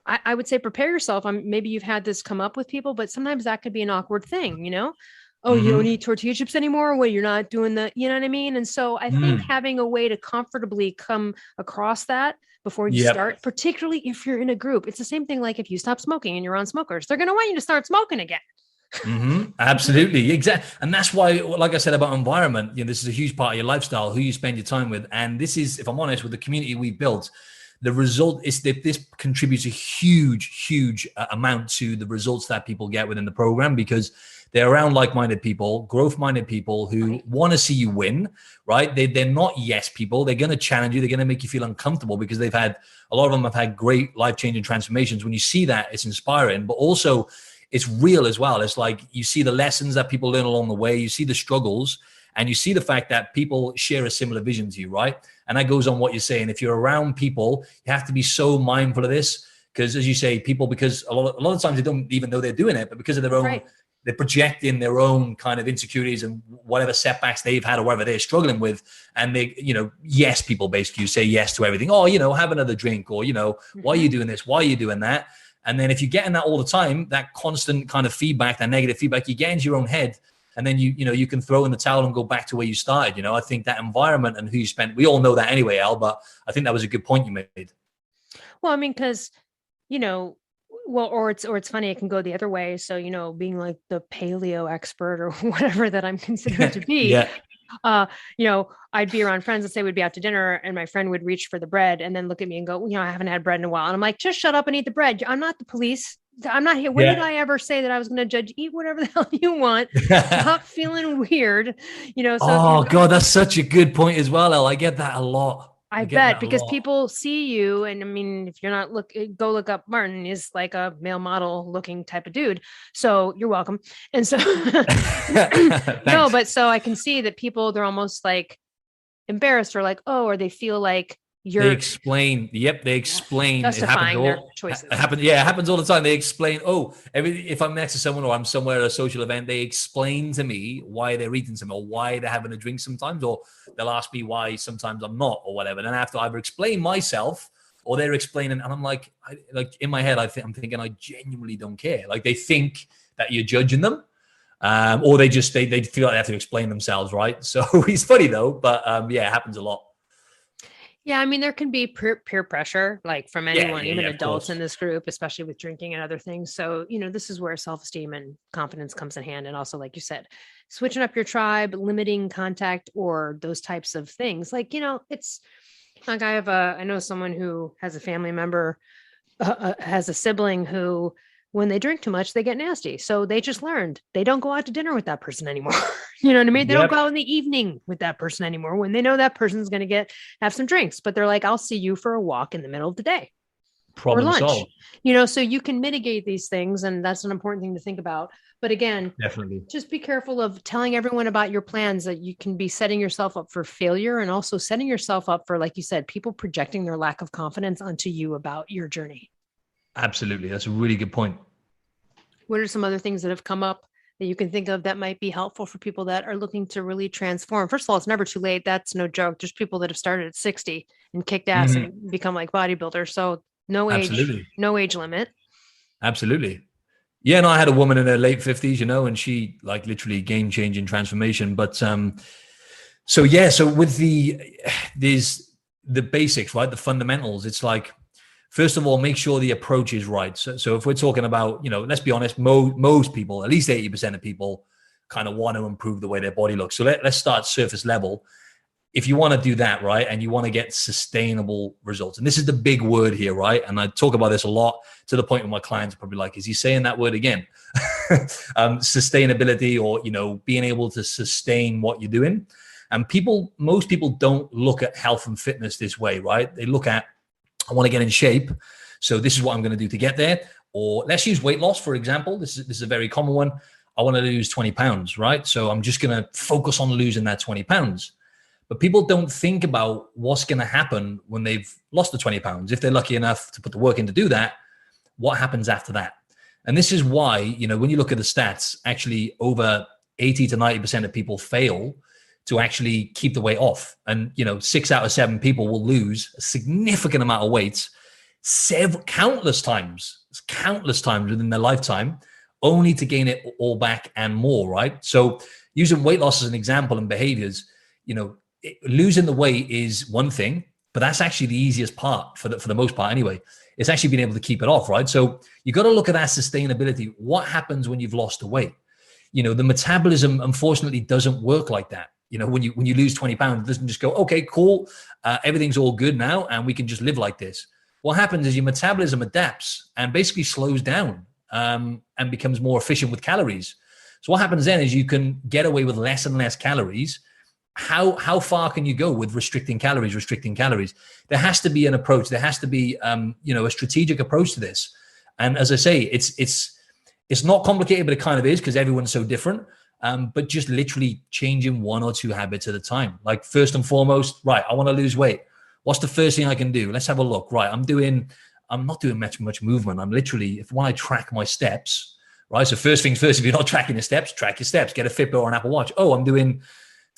I would say prepare yourself. Maybe you've had this come up with people, but sometimes that could be an awkward thing, you don't eat tortilla chips anymore. Well, you're not doing the, you know what I mean? And so I think having a way to comfortably come across that before you start, particularly if you're in a group, it's the same thing. Like if you stop smoking and you're on smokers, they're going to want you to start smoking again. Absolutely. Exactly. And that's why, like I said about environment, this is a huge part of your lifestyle, who you spend your time with. And this is, if I'm honest, with the community we built, the result is that this contributes a huge amount to the results that people get within the program, because they're around like-minded people, growth-minded people who want to see you win, right? They're not yes people. They're going to challenge you. They're going to make you feel uncomfortable because a lot of them have had great life-changing transformations. When you see that, it's inspiring, but also it's real as well. It's like you see the lessons that people learn along the way. You see the struggles, and you see the fact that people share a similar vision to you, right? And that goes on what you're saying. If you're around people, you have to be so mindful of this, because as you say, people, because a lot of times they don't even know they're doing it, but because of their own, they're projecting their own kind of insecurities and whatever setbacks they've had or whatever they're struggling with. And they, yes, people basically say yes to everything. Oh, have another drink, or, why are you doing this? Why are you doing that? And then if you're getting that all the time, that constant kind of feedback, that negative feedback, you get into your own head, and then you can throw in the towel and go back to where you started. I think that environment and who you spent, we all know that anyway, Al, but I think that was a good point you made. Well, I mean, because, or it's funny, it can go the other way. So, being like the paleo expert or whatever that I'm considered to be, I'd be around friends and say we'd be out to dinner, and my friend would reach for the bread and then look at me and go, I haven't had bread in a while. And I'm like, just shut up and eat the bread. I'm not the police. I'm not here. When did I ever say that I was going to judge? Eat whatever the hell you want. Stop feeling weird. So God, that's such a good point as well, El. I get that a lot. I bet, because people see you, and I mean, if you're not go look up. Martin is like a male model looking type of dude, so you're welcome. And so no, but so I can see that people, they're almost like embarrassed or like, or they feel like they explain. Yep, they explain. Justifying their choices. It happens all the time. They explain. If I'm next to someone or I'm somewhere at a social event, they explain to me why they're eating something or why they're having a drink sometimes, or they'll ask me why sometimes I'm not, or whatever. And then after I've explained myself, or they're explaining, and I'm like in my head, I'm thinking I genuinely don't care. Like they think that you're judging them. Or they feel like they have to explain themselves, right? So it's funny though, but it happens a lot. Yeah, I mean, there can be peer pressure, like from anyone, even Of adults in course. this group, especially with drinking and other things. So, this is where self-esteem and confidence comes in hand. And also, like you said, switching up your tribe, limiting contact, or those types of things. Like, it's like I know someone who has a family member, has a sibling who, when they drink too much, they get nasty. So they just learned they don't go out to dinner with that person anymore. You know what I mean? They don't Yep. go out in the evening with that person anymore when they know that person's going to have some drinks, but they're like, I'll see you for a walk in the middle of the day or Problem lunch, solved. so you can mitigate these things. And that's an important thing to think about. But again, Definitely. just be careful of telling everyone about your plans, that you can be setting yourself up for failure and also setting yourself up for, like you said, people projecting their lack of confidence onto you about your journey. Absolutely. That's a really good point. What are some other things that have come up that you can think of that might be helpful for people that are looking to really transform? First of all, it's never too late. That's no joke. There's people that have started at 60 and kicked ass Mhm. and become like bodybuilders. So Absolutely. no age limit. Absolutely. Yeah, no, I had a woman in her late 50s, and she like literally game-changing transformation. But so with there's the basics, right? The fundamentals. It's like, first of all, make sure the approach is right. So if we're talking about, let's be honest, most people, at least 80% of people kind of want to improve the way their body looks. So let's start surface level. If you want to do that, right, and you want to get sustainable results, and this is the big word here, right? And I talk about this a lot, to the point where my clients are probably like, is he saying that word again? Sustainability, or, being able to sustain what you're doing. And most people don't look at health and fitness this way, right? They look at, I want to get in shape, so this is what I'm going to do to get there. Or let's use weight loss, for example. This is a very common one. I want to lose 20 pounds, right? So I'm just going to focus on losing that 20 pounds. But people don't think about what's going to happen when they've lost the 20 pounds. If they're lucky enough to put the work in to do that, what happens after that? And this is why, when you look at the stats, actually over 80 to 90% of people fail to actually keep the weight off. And, 6 out of 7 people will lose a significant amount of weight countless times within their lifetime, only to gain it all back and more, right? So using weight loss as an example and behaviors, losing the weight is one thing, but that's actually the easiest part for the most part anyway. It's actually being able to keep it off, right? So you got to look at that sustainability. What happens when you've lost the weight? The metabolism, unfortunately, doesn't work like that. When you lose 20 pounds, it doesn't just go, okay, cool, everything's all good now, and we can just live like this. What happens is your metabolism adapts and basically slows down and becomes more efficient with calories. So what happens then is you can get away with less and less calories. How far can you go with restricting calories? There has to be an approach. There has to be, a strategic approach to this. And as I say, it's not complicated, but it kind of is, because everyone's so different. But just literally changing 1 or 2 habits at a time. Like, first and foremost, right, I want to lose weight. What's the first thing I can do? Let's have a look. Right, I'm not doing much movement. I'm literally, when I track my steps, right? So first things first, if you're not tracking your steps, track your steps. Get a Fitbit or an Apple Watch. Oh, I'm doing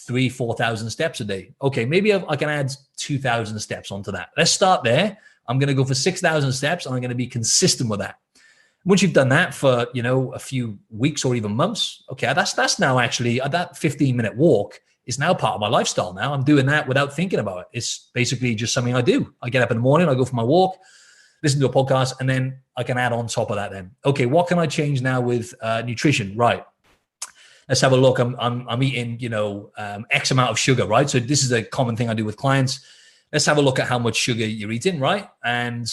3,000-4,000 steps a day. Okay, maybe I can add 2,000 steps onto that. Let's start there. I'm going to go for 6,000 steps, and I'm going to be consistent with that. Once you've done that for, a few weeks or even months, okay, that's now actually, that 15-minute walk is now part of my lifestyle now. I'm doing that without thinking about it. It's basically just something I do. I get up in the morning, I go for my walk, listen to a podcast, and then I can add on top of that then. Okay, what can I change now with nutrition? Right. Let's have a look. I'm eating, X amount of sugar, right? So this is a common thing I do with clients. Let's have a look at how much sugar you're eating, right? And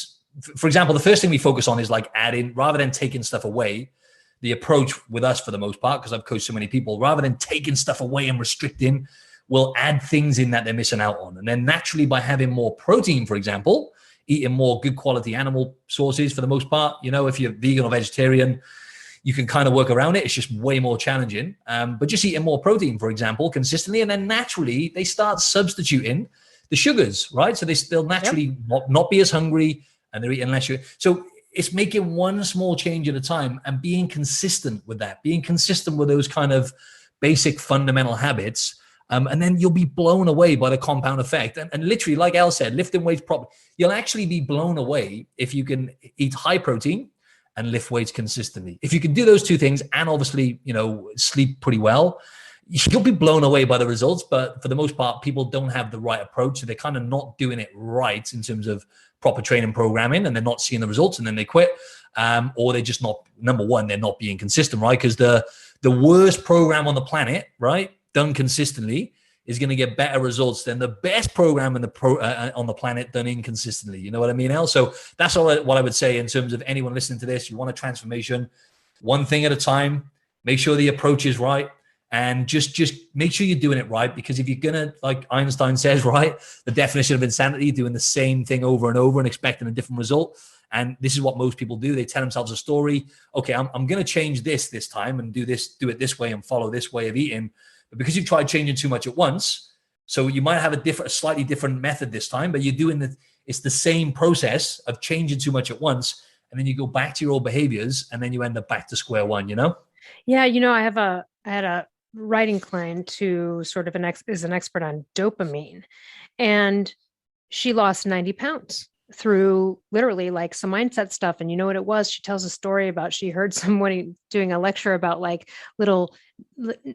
for example, the first thing we focus on is like adding, rather than taking stuff away. The approach with us, for the most part, because I've coached so many people, rather than taking stuff away and restricting, we'll add things in that they're missing out on. And then naturally, by having more protein, for example, eating more good quality animal sources, for the most part, if you're vegan or vegetarian, you can kind of work around it. It's just way more challenging. But just eating more protein, for example, consistently, and then naturally they start substituting the sugars, right? So they'll naturally not be as hungry, and they're eating less sugar. So it's making one small change at a time and being consistent with that, being consistent with those kind of basic fundamental habits. And then you'll be blown away by the compound effect. And literally, like Elle said, lifting weights properly, you'll actually be blown away if you can eat high protein and lift weights consistently. If you can do those two things, and obviously, sleep pretty well, you'll be blown away by the results. But for the most part, people don't have the right approach. So they're kind of not doing it right in terms of proper training programming, and they're not seeing the results, and then they quit. Or they're just not, number one, they're not being consistent, right? Because the worst program on the planet, right, done consistently, is going to get better results than the best program in on the planet done inconsistently. You know what I mean, El? So that's what I would say in terms of anyone listening to this. You want a transformation, one thing at a time. Make sure the approach is right, and just make sure you're doing it right. Because if you're gonna, like Einstein says, right, the definition of insanity, doing the same thing over and over and expecting a different result. And this is what most people do. They tell themselves a story. Okay, I'm going to change this time and do it this way and follow this way of eating. But because you've tried changing too much at once, so you might have a slightly different method this time, but you're doing it's the same process of changing too much at once. And then you go back to your old behaviors, and then you end up back to square one, you know? Yeah. I had a writing client who sort of is an expert on dopamine, and she lost 90 pounds through literally like some mindset stuff. And you know what it was? She tells a story about, she heard somebody doing a lecture about like little,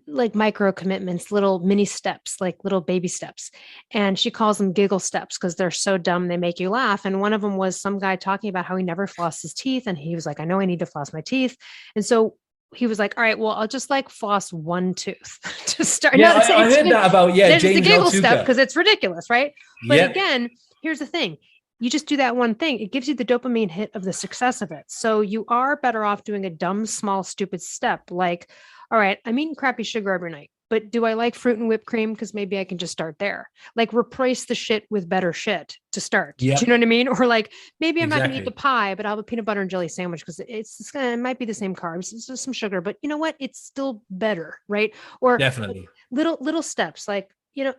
like micro commitments, little mini steps, like little baby steps. And she calls them giggle steps because they're so dumb, they make you laugh. And one of them was some guy talking about how he never flossed his teeth. And he was like, I know I need to floss my teeth. And so he was like, all right, well, I'll just like floss one tooth to start. Yeah, I heard that about, James the giggle Otsuka. step because it's ridiculous, right? But yep. Again, here's the thing. You just do that one thing. It gives you the dopamine hit of the success of it. So you are better off doing a dumb, small, stupid step. Like, all right, I'm eating crappy sugar every night, but do I like fruit and whipped cream? Because maybe I can just start there. Like replace the shit with better shit to start. Yep. Do you know what I mean? Or like, maybe I'm not going to Exactly. eat the pie, but I'll have a peanut butter and jelly sandwich because it might be the same carbs. It's just some sugar, but you know what? It's still better, right? Or Definitely. little steps like,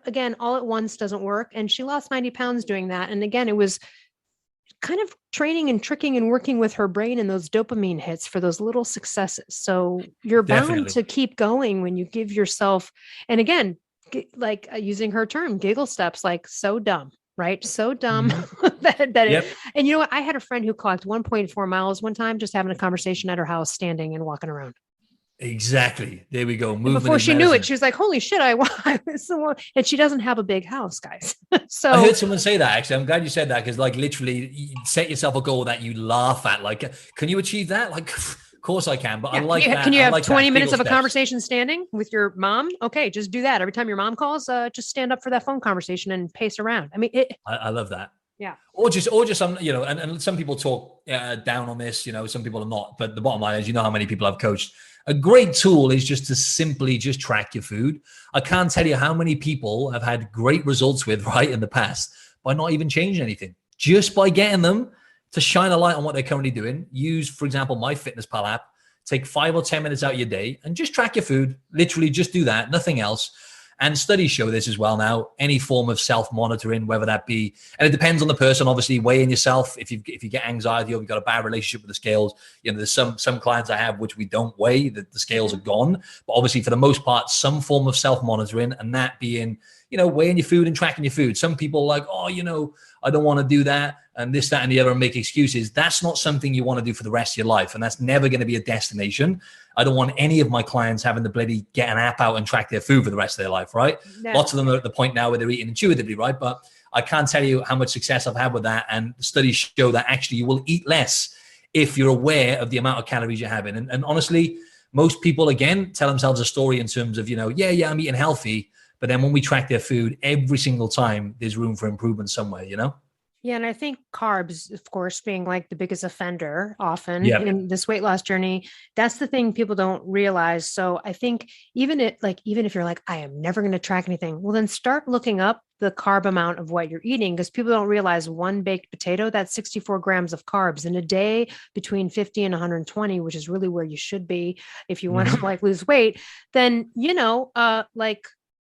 again, all at once doesn't work. And she lost 90 pounds doing that. And again, it was kind of training and tricking and working with her brain and those dopamine hits for those little successes. So you're bound to keep going when you give yourself, and again, like using her term, giggle steps, like so dumb, right? So dumb Yep. and you know what? I had a friend who clocked 1.4 miles one time, just having a conversation at her house, standing and walking around. Exactly. There we go. Before she knew it, she was like, holy shit, I was someone, and she doesn't have a big house, guys. So I heard someone say that, actually. I'm glad you said that, because like literally you set yourself a goal that you laugh at. Like, can you achieve that? Like, of course I can, but I like that. Can you have like 20 minutes of a steps. conversation standing with your mom? Okay, just do that. Every time your mom calls, just stand up for that phone conversation and pace around. I mean, I love that. Yeah. Or just some, and some people talk down on this, some people are not, but the bottom line is, how many people I've coached. A great tool is just to simply just track your food. I can't tell you how many people have had great results with, right, in the past by not even changing anything, just by getting them to shine a light on what they're currently doing. Use, for example, my MyFitnessPal app. Take 5 or 10 minutes out of your day and just track your food. Literally just do that, nothing else. And studies show this as well now, any form of self-monitoring, whether that be, and it depends on the person, obviously, weighing yourself. If you get anxiety or you've got a bad relationship with the scales, there's some clients I have which we don't weigh, the scales are gone. But obviously, for the most part, some form of self-monitoring, and that being, weighing your food and tracking your food. Some people are like, I don't want to do that, and this, that, and the other, and make excuses. That's not something you want to do for the rest of your life, and that's never going to be a destination. I don't want any of my clients having to bloody get an app out and track their food for the rest of their life, right? No. Lots of them are at the point now where they're eating intuitively, right? But I can't tell you how much success I've had with that, and studies show that actually you will eat less if you're aware of the amount of calories you're having. And honestly, most people, again, tell themselves a story in terms of, I'm eating healthy. But then when we track their food, every single time there's room for improvement somewhere, Yeah. And I think carbs, of course, being like the biggest offender often in this weight loss journey, that's the thing people don't realize. So I think even if you're like, I am never going to track anything, well, then start looking up the carb amount of what you're eating, because people don't realize one baked potato, that's 64 grams of carbs in a day, between 50 and 120, which is really where you should be if you want to lose weight. Then,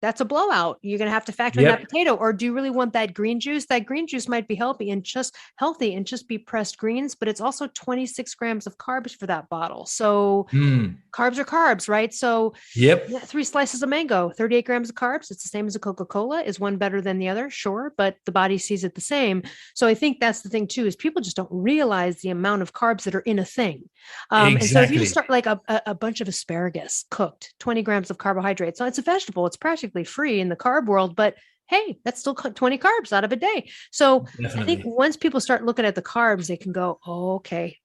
that's a blowout. You're going to have to factor in that potato. Or do you really want that green juice? That green juice might be healthy and just be pressed greens, but it's also 26 grams of carbs for that bottle. So carbs are carbs, right? So 3 slices of mango, 38 grams of carbs. It's the same as a Coca-Cola. Is one better than the other? Sure. But the body sees it the same. So I think that's the thing too, is people just don't realize the amount of carbs that are in a thing. And so if you just start like a bunch of asparagus cooked, 20 grams of carbohydrates. So it's a vegetable. It's practically free in the carb world, but hey, that's still 20 carbs out of a day. So I think once people start looking at the carbs, they can go, oh, okay,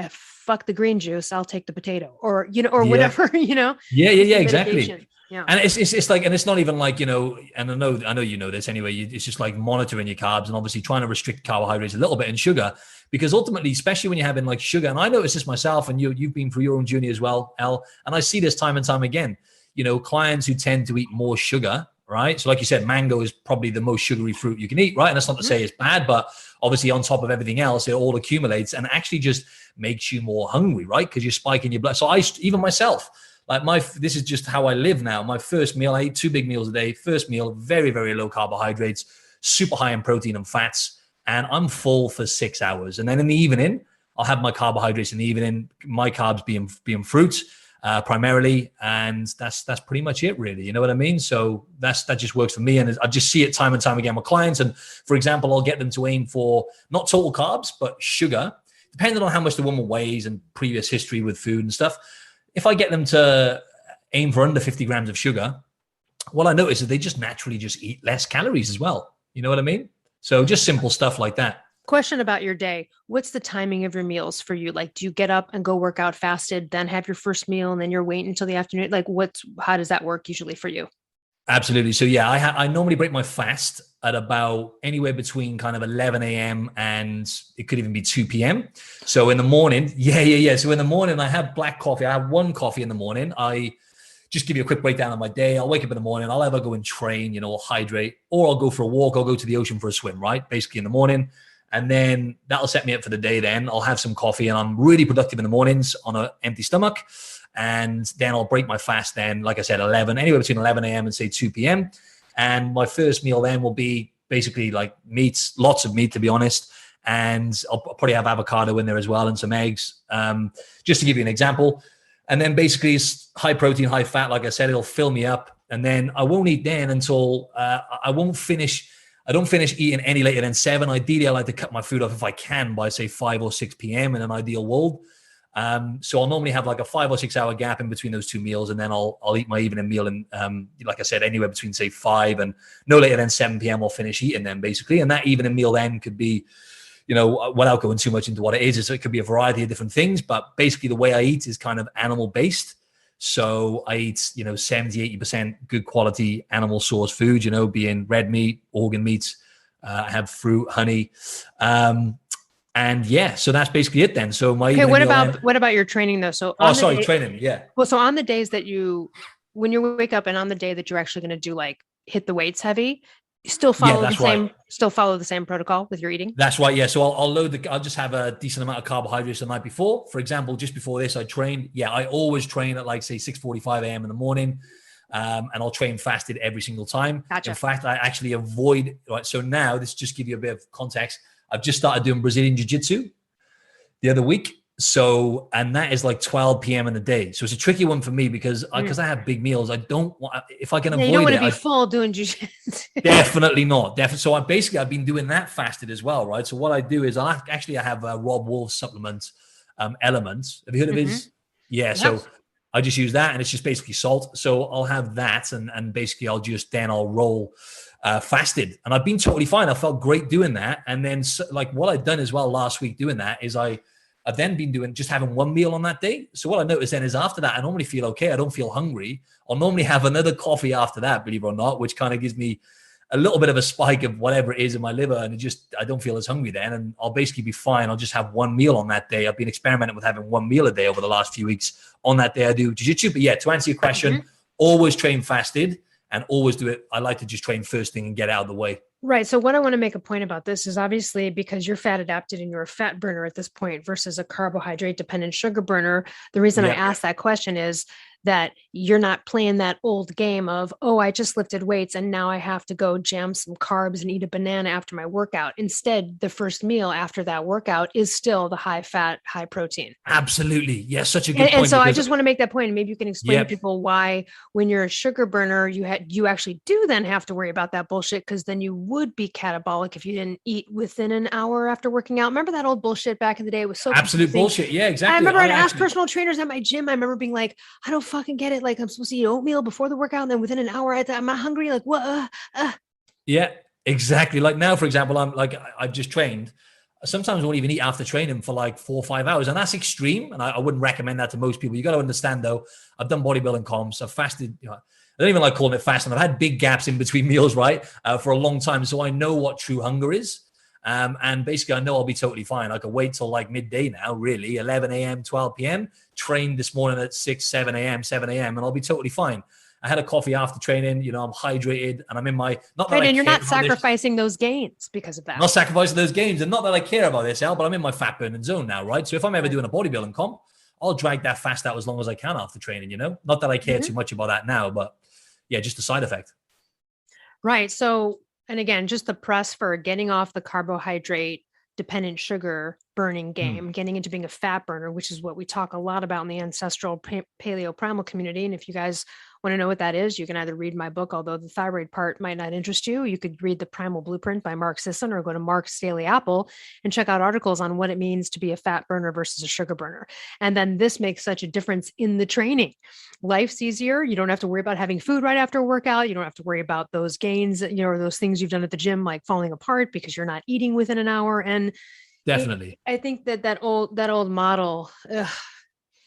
fuck the green juice. I'll take the potato or, whatever, Yeah, exactly. Yeah. And it's like, and it's not even like, and I know, this anyway, it's just like monitoring your carbs and obviously trying to restrict carbohydrates a little bit and sugar, because ultimately, especially when you're having like sugar, and I notice this myself, and you've been through your own journey as well, Elle, and I see this time and time again, clients who tend to eat more sugar, right? So like you said, mango is probably the most sugary fruit you can eat, right? And that's not to say it's bad, but obviously on top of everything else, it all accumulates and actually just makes you more hungry, right? Because you're spiking your blood. So even myself, like this is just how I live now. My first meal, I eat 2 big meals a day. First meal, very, very low carbohydrates, super high in protein and fats. And I'm full for 6 hours. And then in the evening, I'll have my carbohydrates in the evening, my carbs being fruits. Primarily, and that's pretty much it, really. You know what I mean? So that just works for me, and I just see it time and time again with clients. And for example, I'll get them to aim for not total carbs, but sugar, depending on how much the woman weighs and previous history with food and stuff. If I get them to aim for under 50 grams of sugar, what I notice is they just naturally just eat less calories as well. You know what I mean? So just simple stuff like that. Question about your day. What's the timing of your meals for you? Like, do you get up and go work out fasted, then have your first meal, and then you're waiting until the afternoon? Like, how does that work usually for you? Absolutely. So yeah, I normally break my fast at about anywhere between kind of 11 a.m. and it could even be 2 p.m. So in the morning, So in the morning, I have black coffee. I have 1 coffee in the morning. I just give you a quick breakdown of my day. I'll wake up in the morning. I'll either go and train, I'll hydrate, or I'll go for a walk. I'll go to the ocean for a swim, right? Basically in the morning. And then that'll set me up for the day. Then I'll have some coffee and I'm really productive in the mornings on an empty stomach. And then I'll break my fast then, like I said, anywhere between 11 a.m. and say 2 p.m. And my first meal then will be basically like meats, lots of meat, to be honest. And I'll probably have avocado in there as well and some eggs, just to give you an example. And then basically it's high protein, high fat. Like I said, it'll fill me up. And then I won't eat then until I don't finish eating any later than 7. Ideally, I like to cut my food off if I can by say 5 or 6 p.m. in an ideal world. So I'll normally have like a 5 or 6 hour gap in between those 2 meals. And then I'll eat my evening meal. And like I said, anywhere between say 5 and no later than 7 p.m. I'll finish eating them basically. And that evening meal then could be, without going too much into what it is, it could be a variety of different things. But basically the way I eat is kind of animal based. So I eat, 70, 80% good quality animal source food, being red meat, organ meats. I have fruit, honey. And yeah, so that's basically it then. So what about your training though? So training. Yeah. Well, so on the days that when you wake up and on the day that you're actually going to do like hit the weights heavy, you still follow the same protocol with your eating. That's right. Yeah. So I'll just have a decent amount of carbohydrates the night before. For example, just before this, I trained. Yeah. I always train at like say 6:45 a.m. in the morning. And I'll train fasted every single time. Gotcha. In fact, I actually avoid, right. So now this just give you a bit of context. I've just started doing Brazilian Jiu-Jitsu the other week. So, and that is like 12 p.m. in the day. So it's a tricky one for me because I have big meals. I don't want, if I can avoid it. You don't want to be full doing Jiu-Jitsu. Definitely not. So I've been doing that fasted as well, right? So what I do is I have a Rob Wolf supplement, Elements. Have you heard of his? Yeah. Yes. So I just use that and it's just basically salt. So I'll have that and basically I'll roll fasted. And I've been totally fine. I felt great doing that. And then like what I've done as well last week doing that is I've then been doing just having 1 meal on that day. So what I noticed then is after that, I normally feel okay. I don't feel hungry. I'll normally have another coffee after that, believe it or not, which kind of gives me a little bit of a spike of whatever it is in my liver. And I don't feel as hungry then. And I'll basically be fine. I'll just have 1 meal on that day. I've been experimenting with having 1 meal a day over the last few weeks. On that day, I do jiu-jitsu. But yeah, to answer your question, always train fasted and always do it. I like to just train first thing and get out of the way. Right. So what I want to make a point about this is obviously because you're fat adapted and you're a fat burner at this point versus a carbohydrate dependent sugar burner. The reason I asked that question is that you're not playing that old game of, oh, I just lifted weights and now I have to go jam some carbs and eat a banana after my workout. Instead, the first meal after that workout is still the high fat, high protein. Absolutely. Yeah, such a good point. And so I just want to make that point. And maybe you can explain Yep. to people why, when you're a sugar burner, you actually do then have to worry about that bullshit, because then you would be catabolic if you didn't eat within an hour after working out. Remember that old bullshit back in the day? It was so absolute confusing. bullshit. Yeah, exactly. I remember I'd ask personal trainers at my gym. I remember being like, I don't fucking get it. Like, I'm supposed to eat oatmeal before the workout, and then within an hour, I'm not hungry. Like, what? Yeah, exactly. Like now, for example, I've just trained. Sometimes I won't even eat after training for like 4 or 5 hours. And that's extreme. And I wouldn't recommend that to most people. You got to understand though, I've done bodybuilding comps. I've fasted, I don't even like calling it fasting. I've had big gaps in between meals, right? For a long time. So I know what true hunger is. And basically I know I'll be totally fine. I can wait till like midday now, really, 11 a.m., 12 p.m. Trained this morning at 6, 7 a.m., and I'll be totally fine. I had a coffee after training, I'm hydrated and I'm in my, not that right, I and you're not care about sacrificing those gains because of that. I'm not sacrificing those gains, and not that I care about this, Al, but I'm in my fat burning zone now, right? So if I'm ever doing a bodybuilding comp, I'll drag that fast out as long as I can after training, Not that I care too much about that now, but yeah, just a side effect. Right. So, and again, just the press for getting off the carbohydrate dependent sugar burning game, getting into being a fat burner, which is what we talk a lot about in the ancestral paleo primal community. And if you guys want to know what that is, you can either read my book, although the thyroid part might not interest you. You could read The Primal Blueprint by Mark Sisson, or go to Mark's Daily Apple and check out articles on what it means to be a fat burner versus a sugar burner. And then this makes such a difference in the training. Life's easier. You don't have to worry about having food right after a workout. You don't have to worry about those gains, or those things you've done at the gym, like falling apart because you're not eating within an hour. And definitely, I think that old model.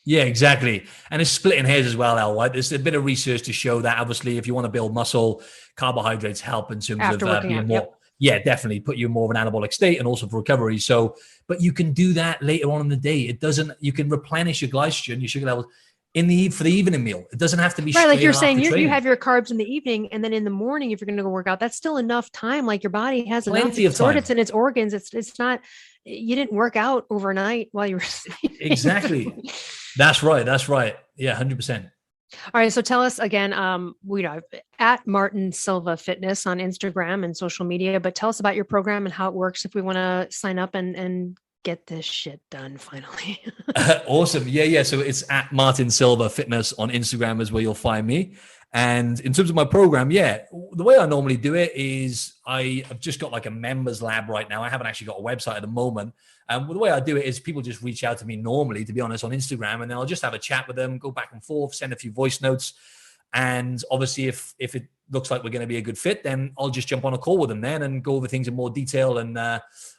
Yeah, exactly. And it's splitting hairs as well, Al, right? There's a bit of research to show that obviously if you want to build muscle, carbohydrates help in terms after of being more, definitely put you in more of an anabolic state and also for recovery. So, but you can do that later on in the day. You can replenish your glycogen, your sugar levels for the evening meal. It doesn't have to be right. Like you're saying, you have your carbs in the evening, and then in the morning, if you're going to go work out, that's still enough time. Like your body has plenty of time. It's in its organs. It's not, you didn't work out overnight while you were sleeping. Exactly. That's right. Yeah, 100%. All right. So tell us again, we at Martin Silva Fitness on Instagram and social media, but tell us about your program and how it works if we want to sign up and get this shit done finally. Awesome. Yeah. So it's at Martin Silva Fitness on Instagram is where you'll find me. And in terms of my program, the way I normally do it is I've just got like a members lab right now. I haven't actually got a website at the moment. The way I do it is people just reach out to me normally, to be honest, on Instagram, and then I'll just have a chat with them, go back and forth, send a few voice notes. And obviously if it looks like we're going to be a good fit, then I'll just jump on a call with them then and go over things in more detail and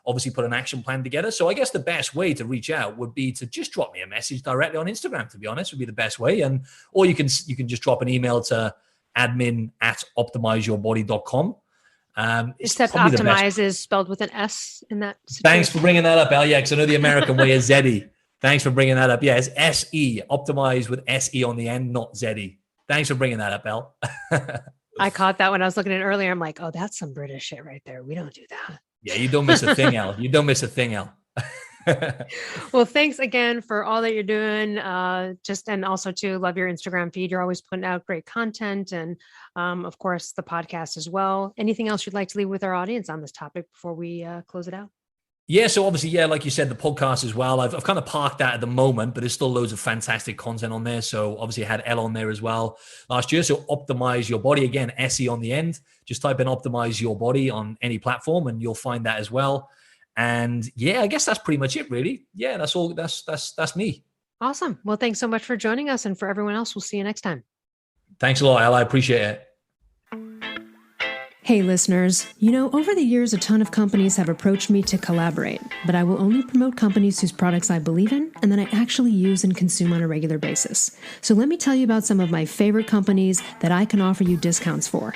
obviously put an action plan together. So I guess the best way to reach out would be to just drop me a message directly on Instagram, to be honest, would be the best way. Or you can just drop an email to admin@optimizeyourbody.com. Except optimize is spelled with an S in that situation. Thanks for bringing that up, Al. Yeah, because I know the American way is ZE. Thanks for bringing that up. Yeah, it's SE, optimize with SE on the end, not ZE. Thanks for bringing that up, Al. I caught that when I was looking at it earlier. I'm like, oh, that's some British shit right there. We don't do that. Yeah, you don't miss a thing, Al. You don't miss a thing, Al. Well, thanks again for all that you're doing. And also to love your Instagram feed. You're always putting out great content, and of course the podcast as well. Anything else you'd like to leave with our audience on this topic before we close it out? Yeah, so obviously, like you said, the podcast as well. I've kind of parked that at the moment, but there's still loads of fantastic content on there. So obviously I had Elle on there as well last year. So Optimize Your Body, again, SE on the end. Just type in Optimize Your Body on any platform and you'll find that as well. And I guess that's pretty much it, really. Yeah, that's all. That's me. Awesome. Well, thanks so much for joining us. And for everyone else, we'll see you next time. Thanks a lot, Elle. I appreciate it. Hey listeners, over the years, a ton of companies have approached me to collaborate, but I will only promote companies whose products I believe in and that I actually use and consume on a regular basis. So let me tell you about some of my favorite companies that I can offer you discounts for.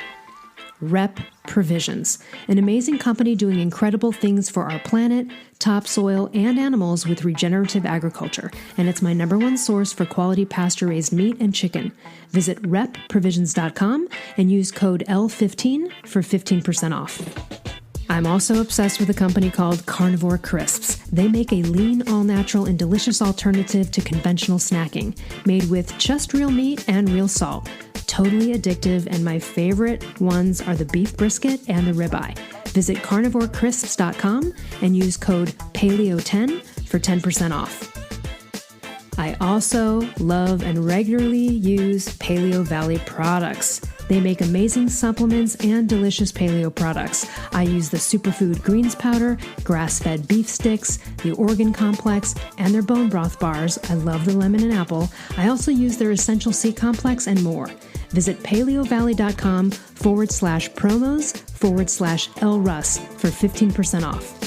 Rep Provisions, an amazing company doing incredible things for our planet, topsoil, and animals with regenerative agriculture, and it's my #1 source for quality pasture-raised meat and chicken. Visit repprovisions.com and use code L15 for 15% off. I'm also obsessed with a company called Carnivore Crisps. They make a lean, all-natural, and delicious alternative to conventional snacking, made with just real meat and real salt. Totally addictive, and my favorite ones are the beef brisket and the ribeye. Visit carnivorecrisps.com and use code PALEO10 for 10% off. I also love and regularly use Paleo Valley products. They make amazing supplements and delicious paleo products. I use the superfood greens powder, grass-fed beef sticks, the organ complex, and their bone broth bars. I love the lemon and apple. I also use their essential C complex and more. Visit paleovalley.com/promos/Elle Russ for 15% off.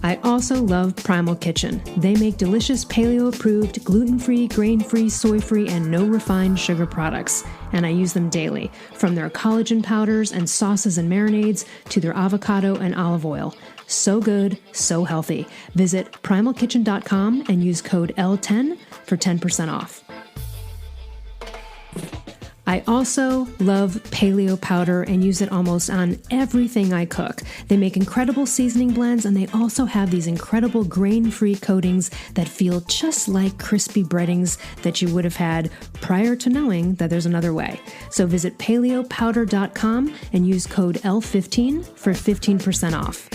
I also love Primal Kitchen. They make delicious paleo-approved, gluten-free, grain-free, soy-free, and no refined sugar products. And I use them daily, from their collagen powders and sauces and marinades to their avocado and olive oil. So good, so healthy. Visit primalkitchen.com and use code L10 for 10% off. I also love paleo powder and use it almost on everything I cook. They make incredible seasoning blends, and they also have these incredible grain-free coatings that feel just like crispy breadings that you would have had prior to knowing that there's another way. So visit paleopowder.com and use code L15 for 15% off.